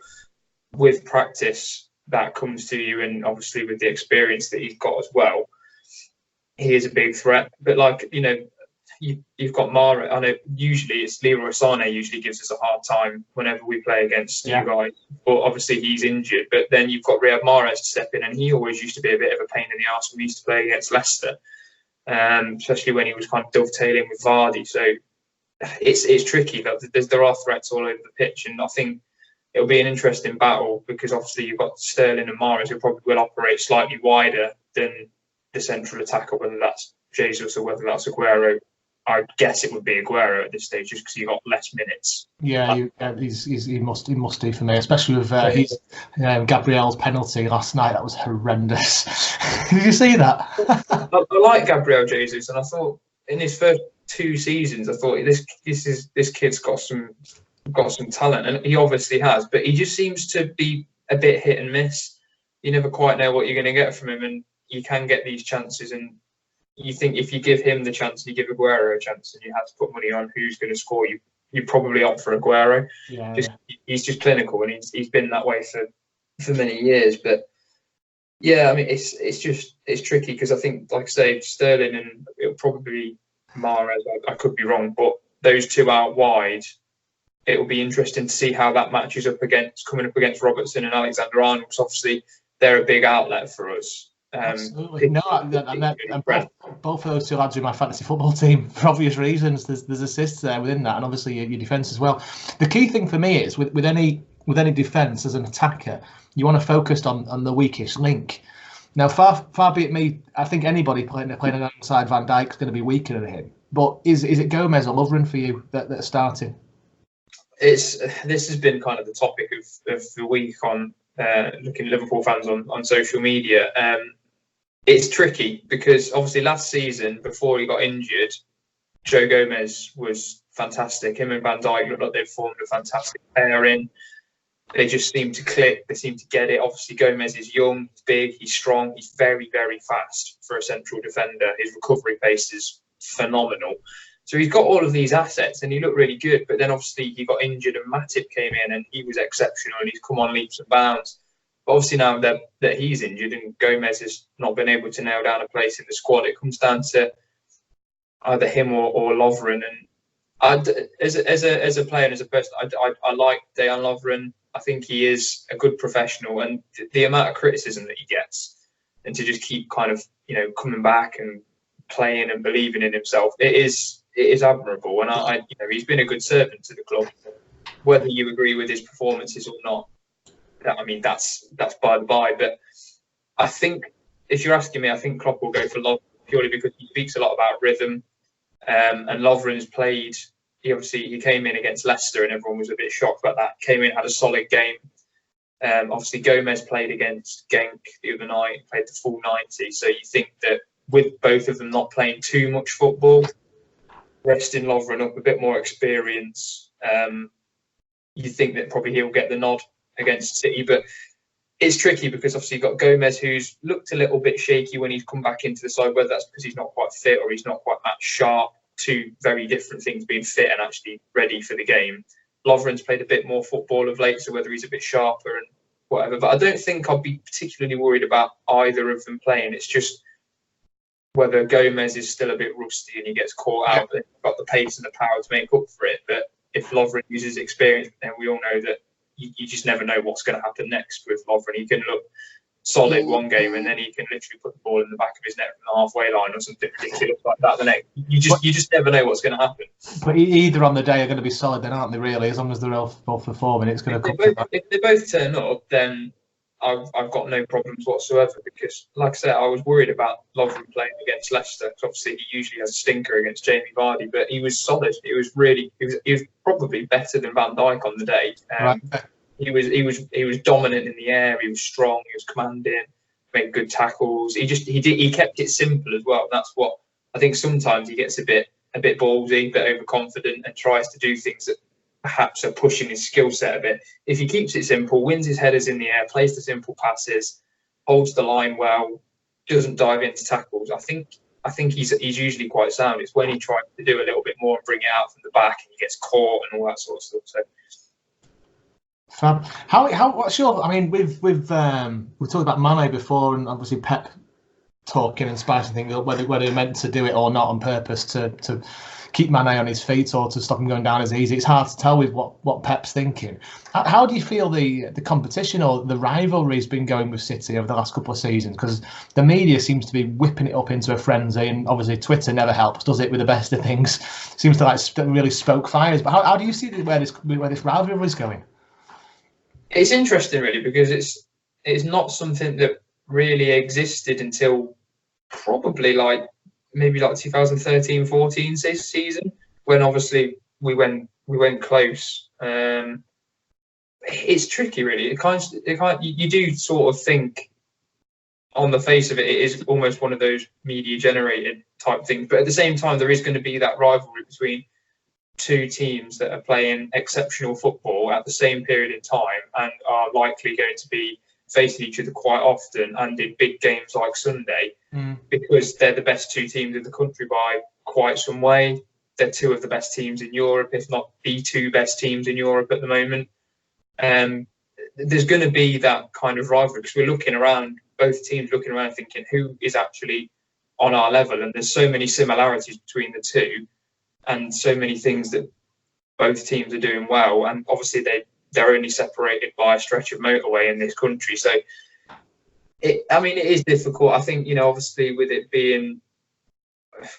with practice, that comes to you, and obviously with the experience that he's got as well, he is a big threat. But you've got Mahrez. I know usually it's Leroy Sané usually gives us a hard time whenever we play against you guys, but obviously he's injured. But then you've got Riyad Mahrez to step in, and he always used to be a bit of a pain in the arse when we used to play against Leicester, especially when he was kind of dovetailing with Vardy. So it's tricky. There are threats all over the pitch, and I think it'll be an interesting battle because obviously you've got Sterling and Mahrez who probably will operate slightly wider than the central attacker, whether that's Jesus or whether that's Aguero. I guess it would be Aguero at this stage just because you've got less minutes. Yeah, he must do for me, especially with Gabriel's penalty last night. That was horrendous. Did you see that? I like Gabriel Jesus, and I thought in his first 2 seasons, I thought this kid's got some talent, and he obviously has, but he just seems to be a bit hit and miss. You never quite know what you're going to get from him, and you can get these chances. And you think if you give him the chance, you give Aguero a chance, and you have to put money on who's going to score, you probably opt for Aguero. He's just clinical, and he's been that way for many years. But yeah, I mean, it's tricky because I think, like I say, Sterling and it'll probably be Mahrez. I could be wrong, but those two out wide, it will be interesting to see how that matches up coming up against Robertson and Alexander-Arnold. Because obviously they're a big outlet for us. Absolutely. No, both of those two lads are in my fantasy football team for obvious reasons. There's assists there within that, and obviously your defence as well. The key thing for me is with any defence as an attacker, you want to focus on the weakest link. Now, far be it me, I think anybody playing alongside Van Dijk is going to be weaker than him. But is it Gomez or Lovren for you that are starting? This has been kind of the topic of the week on looking at Liverpool fans on social media. It's tricky because obviously last season, before he got injured, Joe Gomez was fantastic. Him and Van Dijk looked like they'd formed a fantastic pairing. They just seem to click. They seem to get it. Obviously, Gomez is young, he's big, he's strong, he's very, very fast for a central defender. His recovery pace is phenomenal. So he's got all of these assets and he looked really good. But then obviously he got injured and Matip came in and he was exceptional and he's come on leaps and bounds. But obviously now that he's injured and Gomez has not been able to nail down a place in the squad, it comes down to either him or Lovren. And as a player and as a person, I like Dejan Lovren. I think he is a good professional, and the amount of criticism that he gets, and to just keep kind of coming back and playing and believing in himself, it is admirable. And he's been a good servant to the club. Whether you agree with his performances or not, I mean that's by the by. But I think if you're asking me, I think Klopp will go for Lovren purely because he speaks a lot about rhythm, and Lovren's played. He came in against Leicester and everyone was a bit shocked about that. Came in, had a solid game. Obviously, Gomez played against Genk the other night, played the full 90. So you think that with both of them not playing too much football, resting Lovren up, a bit more experience, you think that probably he'll get the nod against City. But it's tricky because obviously you've got Gomez, who's looked a little bit shaky when he's come back into the side, whether that's because he's not quite fit or he's not quite match sharp. Two very different things, being fit and actually ready for the game. Lovren's played a bit more football of late, so whether he's a bit sharper and whatever. But I don't think I'd be particularly worried about either of them playing. It's just whether Gomez is still a bit rusty and he gets caught out, but got the pace and the power to make up for it. But if Lovren uses experience, then we all know that you just never know what's going to happen next with Lovren. He can look solid one game and then he can literally put the ball in the back of his net from the halfway line or something ridiculous like that the next. You just never know what's going to happen. But either on the day are going to be solid then, aren't they, really? As long as they're both performing, it's going to come. If they both turn up, then I've got no problems whatsoever because, like I said, I was worried about Lovren playing against Leicester because obviously he usually has a stinker against Jamie Vardy, but he was solid. He was probably better than Van Dijk on the day. Right. He was dominant in the air. He was strong. He was commanding. Made good tackles. He kept it simple as well. That's what I think. Sometimes he gets a bit ballsy, a bit overconfident, and tries to do things that perhaps are pushing his skill set a bit. If he keeps it simple, wins his headers in the air, plays the simple passes, holds the line well, doesn't dive into tackles, I think he's usually quite sound. It's when he tries to do a little bit more and bring it out from the back and he gets caught and all that sort of stuff. So. Fab. What's your? I mean, we've talked about Mane before, and obviously Pep talking and spicing things up, whether he meant to do it or not on purpose to keep Mane on his feet or to stop him going down as easy. It's hard to tell with what Pep's thinking. How do you feel the competition or the rivalry has been going with City over the last couple of seasons? Because the media seems to be whipping it up into a frenzy, and obviously Twitter never helps, does it? With the best of things, seems to really stoke fires. But how do you see where this rivalry is going? It's interesting, really, because it's not something that really existed until probably maybe 2013-14 season, when obviously we went close. It's tricky, really. You do sort of think, on the face of it, it is almost one of those media generated type things. But at the same time, there is going to be that rivalry between two teams that are playing exceptional football at the same period in time and are likely going to be facing each other quite often and in big games like Sunday, because they're the best two teams in the country by quite some way. They're two of the best teams in Europe, if not the two best teams in Europe at the moment. There's going to be that kind of rivalry because we're looking around, both teams looking around thinking who is actually on our level, and there's so many similarities between the two and so many things that both teams are doing well, and obviously they're only separated by a stretch of motorway in this country. So it is difficult. I think, obviously with it being,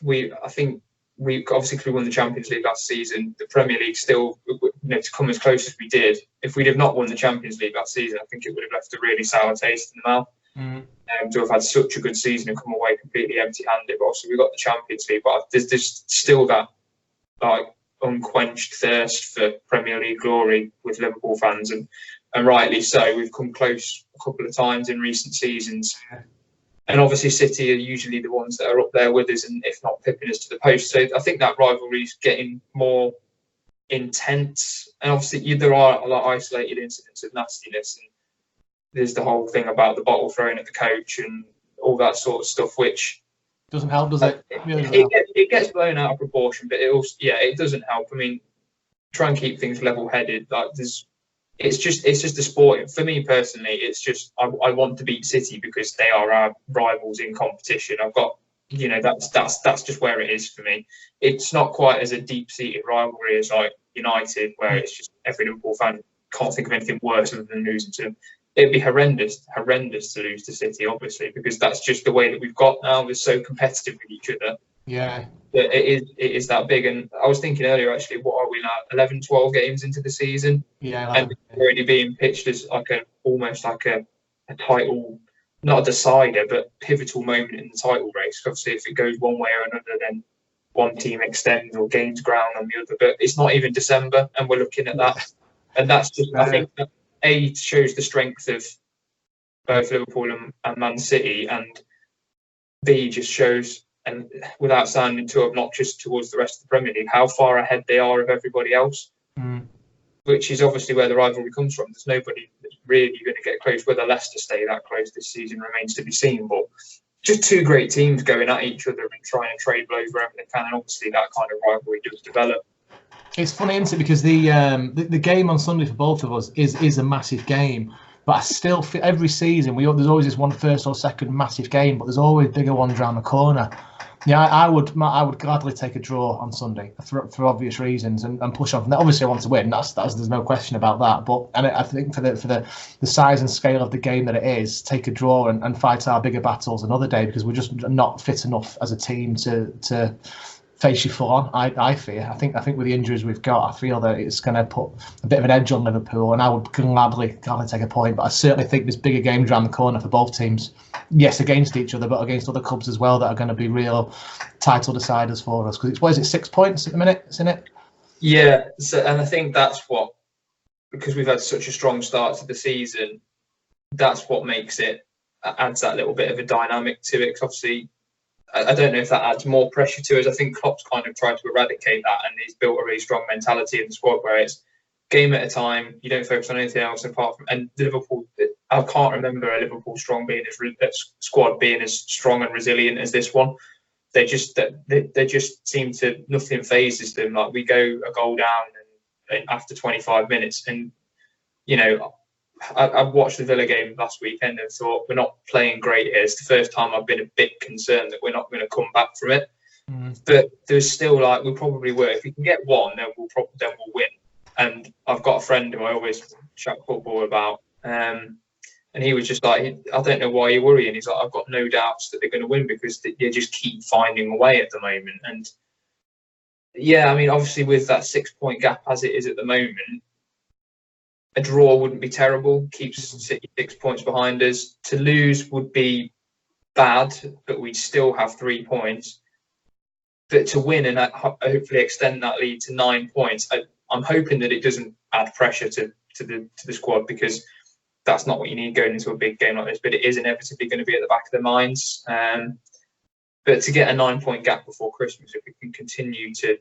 we obviously could have won the Champions League last season. The Premier League still, to come as close as we did, if we'd have not won the Champions League last season, I think it would have left a really sour taste in the mouth. To have had such a good season and come away completely empty-handed. But obviously we got the Champions League, but there's still that unquenched thirst for Premier League glory with Liverpool fans, and rightly so. We've come close a couple of times in recent seasons. And obviously City are usually the ones that are up there with us, and if not pipping us to the post. So I think that rivalry is getting more intense. And obviously there are a lot of isolated incidents of nastiness. And there's the whole thing about the bottle thrown at the coach and all that sort of stuff, which doesn't help, does it? It gets blown out of proportion, but it doesn't help. I mean, try and keep things level-headed. It's just a sport. For me personally, it's just I want to beat City because they are our rivals in competition. I've got, that's just where it is for me. It's not quite as a deep-seated rivalry as like United, where it's just every Liverpool fan can't think of anything worse than losing to them. It'd be horrendous to lose to City, obviously, because that's just the way that we've got now. We're so competitive with each other. Yeah. It is that big. And I was thinking earlier, actually, what are we now? 11, 12 games into the season? Yeah. And it's already being pitched as almost like a title, not a decider, but pivotal moment in the title race. Obviously, if it goes one way or another, then one team extends or gains ground on the other. But it's not even December, and we're looking at that. And that's just, I think, that A, shows the strength of both Liverpool and Man City, and B, just shows, and without sounding too obnoxious towards the rest of the Premier League, how far ahead they are of everybody else, which is obviously where the rivalry comes from. There's nobody that's really going to get close. Whether Leicester stay that close this season remains to be seen, but just two great teams going at each other and trying to trade blows wherever they can, and obviously that kind of rivalry does develop. It's funny, isn't it? Because the game on Sunday for both of us is a massive game. But I still feel every season there's always this one first or second massive game, but there's always bigger ones around the corner. Yeah, I would gladly take a draw on Sunday for obvious reasons and push on from there. Obviously, I want to win. That's there's no question about that. But I think for the size and scale of the game that it is, take a draw and fight our bigger battles another day, because we're just not fit enough as a team to face you full on. I fear. I think with the injuries we've got, I feel that it's going to put a bit of an edge on Liverpool, and I would gladly take a point. But I certainly think there's bigger games around the corner for both teams. Yes, against each other, but against other clubs as well that are going to be real title deciders for us. Because what is it, 6 points at the minute, isn't it? Yeah, and I think that's what, because we've had such a strong start to the season, that's what adds that little bit of a dynamic to it. 'Cause obviously, I don't know if that adds more pressure to us. I think Klopp's kind of tried to eradicate that, and he's built a really strong mentality in the squad where it's game at a time. You don't focus on anything else apart from. And Liverpool, I can't remember a Liverpool squad being as strong and resilient as this one. They just seem to, nothing phases them. Like, we go a goal down and after 25 minutes, and I watched the Villa game last weekend and thought, we're not playing great here. It's the first time I've been a bit concerned that we're not going to come back from it. But there's still, we probably were. If we can get one, then we'll win. And I've got a friend who I always chat football about, and he was just like, I don't know why you're worrying. He's like, I've got no doubts that they're going to win because they just keep finding a way at the moment. And yeah, I mean, obviously with that 6 point gap as it is at the moment, a draw wouldn't be terrible, keeps City 6 points behind us. To lose would be bad, but we'd still have 3 points. But to win and hopefully extend that lead to 9 points, I'm hoping that it doesn't add pressure to the squad, because that's not what you need going into a big game like this. But it is inevitably going to be at the back of their minds. But But to get a 9-point gap before Christmas, if we can continue to,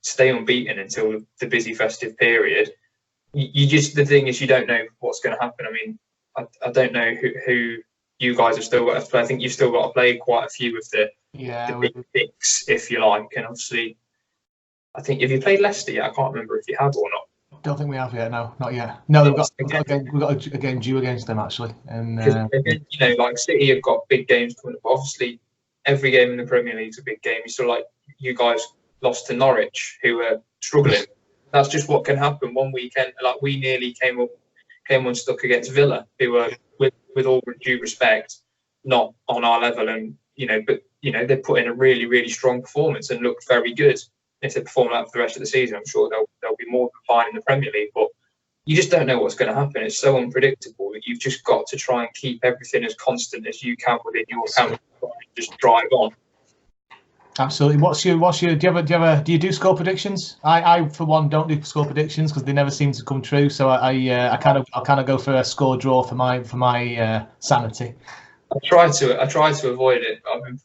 stay unbeaten until the busy festive period, you just, the thing is, you don't know what's going to happen. I mean, I don't know who you guys have still got to play. I think you've still got to play quite a few of the big six, if you like. And obviously, I think, have you played Leicester yet? I can't remember if you have or not. Don't think we have yet. No, not yet. No, we've got a game due against them actually. And like City have got big games coming up. Obviously, every game in the Premier League is a big game. You saw like you guys lost to Norwich, who are struggling. That's just what can happen. One weekend, like we nearly came unstuck against Villa, who were, with all due respect, not on our level. And but they put in a really, really strong performance and looked very good. If they perform that for the rest of the season, I'm sure they'll be more than fine in the Premier League. But you just don't know what's going to happen. It's so unpredictable that you've just got to try and keep everything as constant as you can within your camp and just drive on. Absolutely. Do you do score predictions? I for one don't do score predictions because they never seem to come true. So I'll kind of go for a score draw for my sanity. I try to avoid it. I've been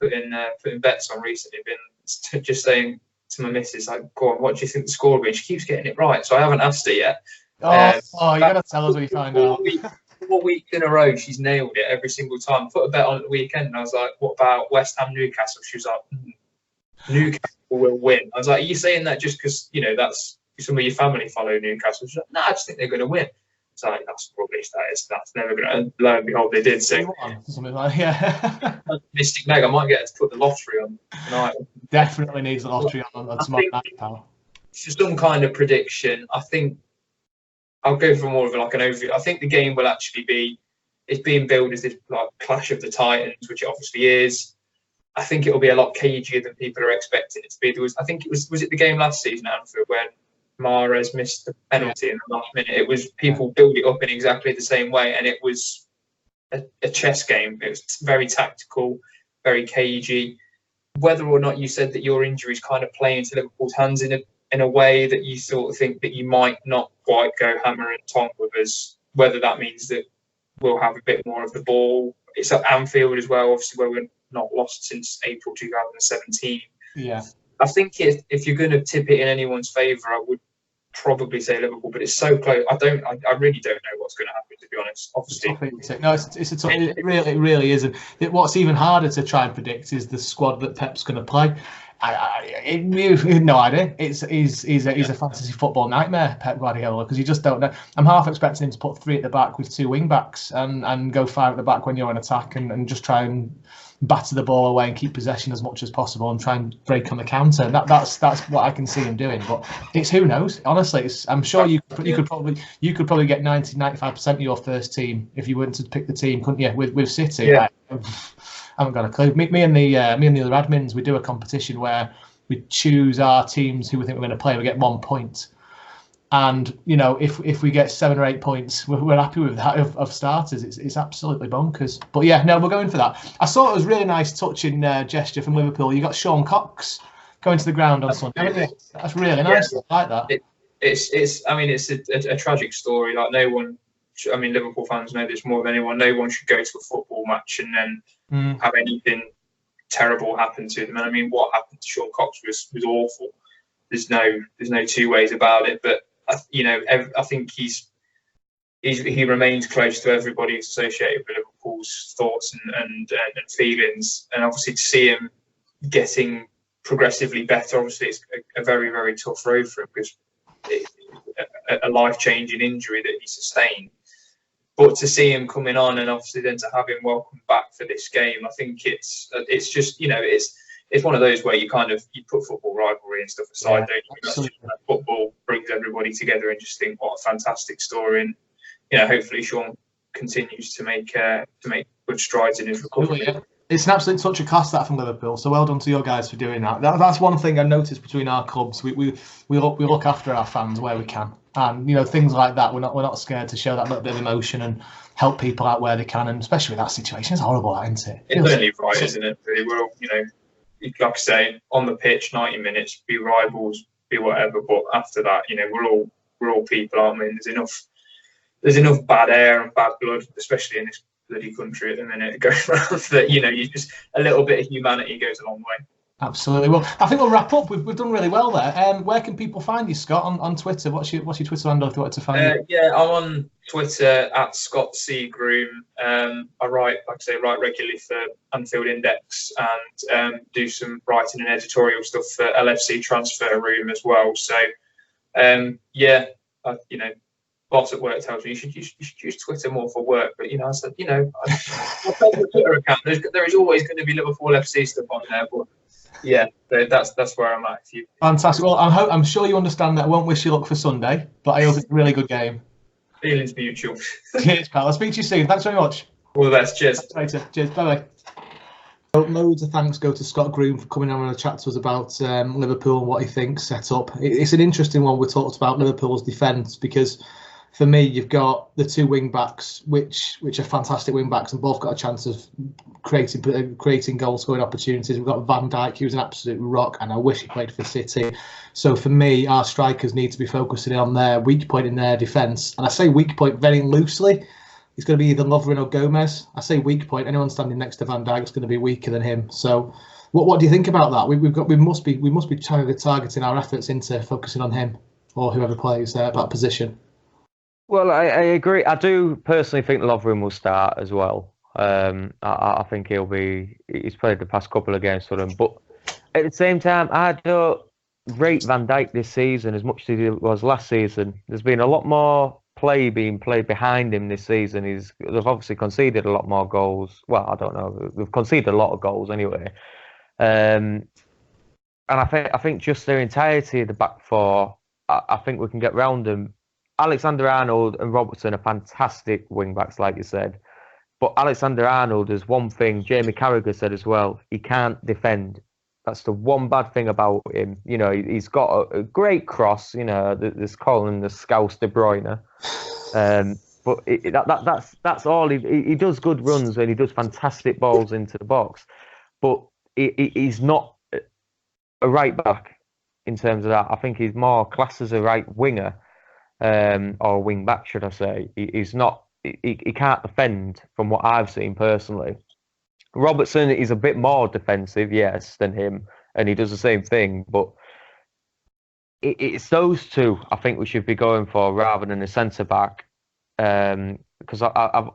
putting bets on recently. Been just saying to my missus, like, go on, what do you think the score will be? She keeps getting it right, so I haven't asked her yet. You gotta tell us what you find out. 4 weeks in a row, she's nailed it every single time. Put a bet on at the weekend, and I was like, what about West Ham Newcastle? She was like, Newcastle will win. I was like, are you saying that just because that's some of your family follow Newcastle? She's like, no, I just think they're going to win. It's like, that's rubbish. That's never going to. And lo and behold, they did. So something like Mystic Meg, I might get her to put the lottery on tonight. Definitely needs the lottery on tomorrow night, pal. For some kind of prediction, I think I'll go for more of like an overview. I think the game will actually it's being billed as this like clash of the Titans, which it obviously is. I think it'll be a lot cagier than people are expecting it to be. I think it was it the game last season at Anfield when Mahrez missed the penalty in the last minute? It was people build it up in exactly the same way, and it was a chess game. It was very tactical, very cagey. Whether or not you said that your injuries kind of play into Liverpool's hands in a way that you sort of think that you might not quite go hammer and tong with us, whether that means that we'll have a bit more of the ball. It's at Anfield as well, obviously, where we're not lost since April 2017. Yeah. I think if you're going to tip it in anyone's favour, I would probably say Liverpool, but it's so close. I really don't know what's going to happen, to be honest. Obviously, no, it really is. And what's even harder to try and predict is the squad that Pep's going to play. You have no idea. He's a fantasy football nightmare, Pep Guardiola, because you just don't know. I'm half expecting him to put 3 at the back with 2 wing backs and go 5 at the back when you're in attack and just try and batter the ball away and keep possession as much as possible and try and break on the counter. And that's what I can see him doing. But it's who knows. Honestly, I'm sure you could probably get 90-95% of your first team if you weren't to pick the team, couldn't you? With City. Yeah. I haven't got a clue. Me and the other admins, we do a competition where we choose our teams who we think we're going to play. We get 1 point, and if we get 7 or 8 points, we're happy with that of starters. It's absolutely bonkers. But yeah, no, we're going for that. I saw it was really nice touching gesture from Liverpool. You got Sean Cox going to the ground on Sunday, haven't you? That's really nice. Yeah. I like that. It's a tragic story. Like no one. I mean, Liverpool fans know this more than anyone. No one should go to a football match and then have anything terrible happen to them. And I mean, what happened to Sean Cox was awful. There's no 2 ways about it. But I think he remains close to everybody associated with Liverpool's thoughts and feelings. And obviously, to see him getting progressively better, obviously, it's a very, very tough road for him because it's a life-changing injury that he sustained. But to see him coming on and obviously then to have him welcome back for this game, I think it's just it's one of those where you put football rivalry and stuff aside, don't you? Football brings everybody together and just think what a fantastic story. And hopefully Sean continues to make good strides in his recovery. Yeah. It's an absolute touch of class that from Liverpool. So well done to your guys for doing that. That's one thing I noticed between our clubs. We look after our fans where we can, and things like that. We're not scared to show that little bit of emotion and help people out where they can. And especially with that situation, it's horrible, isn't it? It's only right, isn't it? Really, we're all, like I say, on the pitch, 90 minutes, be rivals, be whatever. But after that, we're all people, aren't we? And there's enough bad air and bad blood, especially in this bloody country at the minute going around that, you know, you just a little bit of humanity goes a long way. Absolutely. Well, I think we'll wrap up. We've done really well there. Where can people find you, Scott, on Twitter? What's your Twitter handle if you wanted to find you? Yeah, I'm on Twitter at Scott C Groom. I write regularly for Anfield Index and do some writing and editorial stuff for LFC Transfer Room as well. So, you know, boss at work tells me you should use Twitter more for work. But, you know, I said, you know, I'll take the Twitter account. There is always going to be Liverpool FC stuff on there, but yeah, that's where I'm at. Fantastic. Well, I'm sure you understand that I won't wish you luck for Sunday, but I hope it's a really good game. Feelings mutual. Cheers, pal. I'll speak to you soon. Thanks very much. All the best. Cheers. Later. Cheers. Bye-bye. Loads of thanks go to Scott Groom for coming on and chat to us about Liverpool and what he thinks set up. It's an interesting one. We talked about Liverpool's defence because for me, you've got the two wing backs, which are fantastic wing backs, and both got a chance of creating goal scoring opportunities. We've got Van Dijk, who's an absolute rock, and I wish he played for City. So for me, our strikers need to be focusing on their weak point in their defence. And I say weak point very loosely. It's going to be either Lovren or Gomez. I say weak point. Anyone standing next to Van Dijk is going to be weaker than him. So what do you think about that? We must be targeting our efforts into focusing on him or whoever plays that position. Well, I agree. I do personally think Lovren will start as well. I think he's played the past couple of games for them. But at the same time, I don't rate Van Dijk this season as much as he was last season. There's been a lot more play being played behind him this season. They've obviously conceded a lot more goals. Well, I don't know. They've conceded a lot of goals anyway. And I think just their entirety of the back four, I think we can get round them. Alexander-Arnold and Robertson are fantastic wing-backs, like you said. But Alexander-Arnold is one thing Jamie Carragher said as well. He can't defend. That's the one bad thing about him. You know, he's got a great cross. You know, there's calling the Scouse De Bruyne. But that's all. He does good runs and he does fantastic balls into the box. But he's not a right back in terms of that. I think he's more classed as a right winger. Or wing back, should I say? He's not. He can't defend from what I've seen personally. Robertson is a bit more defensive, yes, than him, and he does the same thing. But it's those two I think we should be going for rather than a centre back, because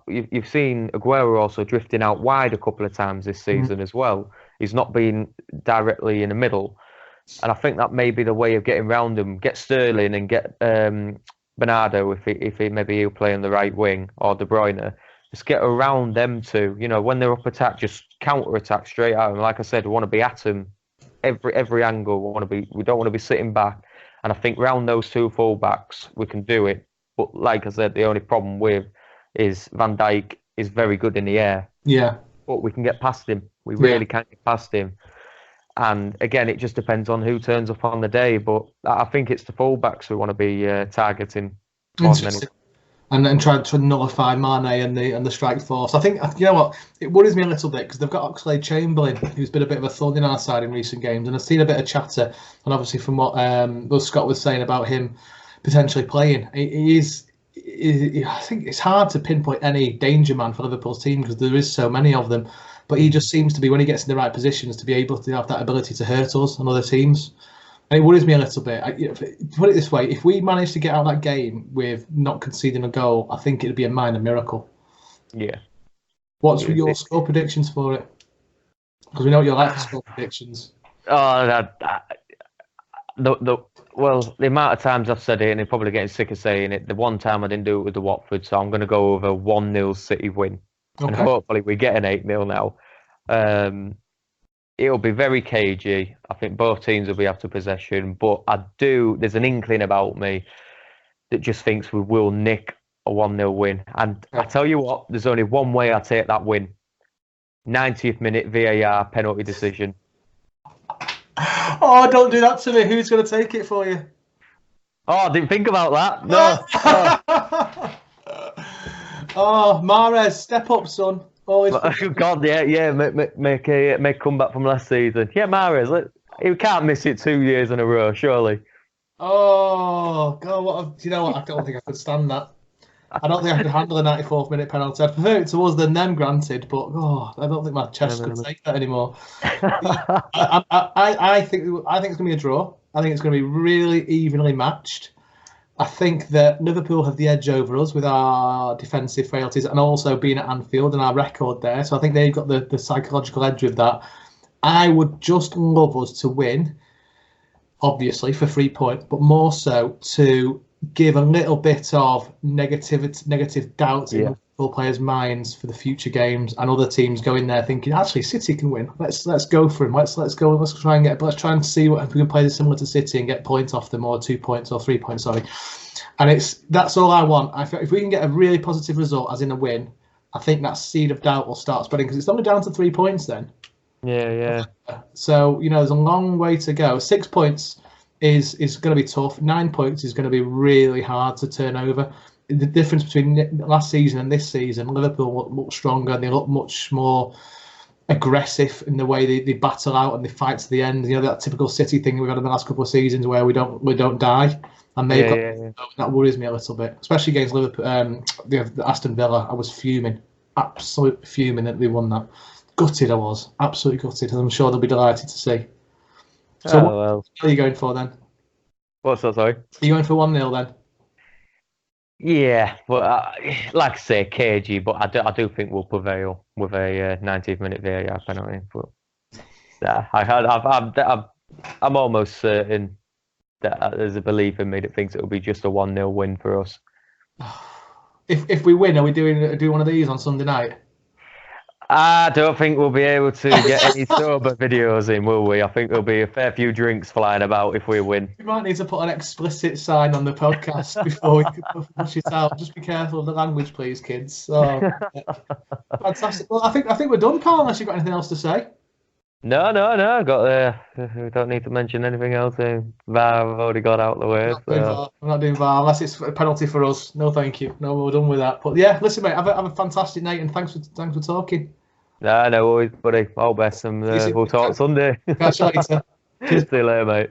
you've seen Aguero also drifting out wide a couple of times this season as well. He's not been directly in the middle. And I think that may be the way of getting round him. Get Sterling and get Bernardo if he'll play on the right wing, or De Bruyne. Just get around them two. You know, when they're up attack, just counter attack straight at them. Like I said, we want to be at them every angle. We don't want to be sitting back. And I think round those two fullbacks we can do it. But like I said, the only problem with is Van Dijk is very good in the air. Yeah. But we can get past him. We really can't get past him. And again, it just depends on who turns up on the day. But I think it's the fullbacks we want to be targeting. And then try to nullify Mane and the strike force. I think, you know what, it worries me a little bit because they've got Oxlade-Chamberlain, who's been a bit of a thorn in our side in recent games. And I've seen a bit of chatter, and obviously from what Scott was saying about him potentially playing, I think it's hard to pinpoint any danger man for Liverpool's team because there is so many of them. But he just seems to be, when he gets in the right positions, to be able to have that ability to hurt us and other teams. And it worries me a little bit. Put it this way, if we manage to get out of that game with not conceding a goal, I think it'd be a minor miracle. Yeah. What's your score predictions for it? Because we know what you like for score predictions. Oh, well, the amount of times I've said it, and you're probably getting sick of saying it, the one time I didn't do it with the Watford, so I'm going to go over 1-0 City win. Okay. And hopefully we get an 8-0 now. It'll be very cagey. I think both teams will be after possession, but there's an inkling about me that just thinks we will nick a 1-0 win. And I tell you what, there's only one way I take that win. 90th minute VAR penalty decision. Oh, don't do that to me. Who's going to take it for you? Oh, I didn't think about that. No. Oh, Mahrez, step up, son. Oh God, yeah, make a comeback from last season. Yeah, Mahrez, he can't miss it 2 years in a row, surely. Oh God, do you know what? I don't think I could stand that. I don't think I could handle a 94th minute penalty. I'd prefer it to us than them, granted, but I don't think my chest could take that anymore. I think it's going to be a draw. I think it's going to be really evenly matched. I think that Liverpool have the edge over us with our defensive frailties and also being at Anfield and our record there. So I think they've got the psychological edge with that. I would just love us to win, obviously, for 3 points, but more so to give a little bit of negative doubts in Liverpool players' minds for the future games, and other teams go in there thinking, actually, City can win. Let's go for him. Let's try and see if we can play similar to City and get points off them, or 2 points or 3 points. Sorry, and that's all I want. If we can get a really positive result, as in a win, I think that seed of doubt will start spreading, because it's only down to 3 points then. Yeah. So there's a long way to go. 6 points is going to be tough. 9 points is going to be really hard to turn over. The difference between last season and this season, Liverpool look stronger and they look much more aggressive in the way they battle out and they fight to the end. That typical City thing we've had in the last couple of seasons where we don't die, and that worries me a little bit, especially against Liverpool. The Aston Villa, I was fuming, absolutely fuming that they won that. Gutted I was, absolutely gutted, and I'm sure they'll be delighted to see. So what are you going for then? What's that, sorry? Are you going for 1-0 then? Yeah, but like I say, cagey, but I do think we'll prevail with a 90th minute VAR penalty. But I'm almost certain that there's a belief in me that thinks it'll be just a 1-0 win for us. If we win, are we doing one of these on Sunday night? I don't think we'll be able to get any sober videos in, will we? I think there'll be a fair few drinks flying about if we win. We might need to put an explicit sign on the podcast before we push it out. Just be careful of the language, please, kids. Fantastic. Well, I think we're done, Carl, unless you've got anything else to say. No. We don't need to mention anything else. VAR, I've already got out the way. I'm not doing VAR unless it's a penalty for us. No, thank you. No, we're done with that. But yeah, listen, mate, have a fantastic night, and thanks for talking. No worries, buddy. All best, and we'll talk Sunday. Catch you later. See you later, mate.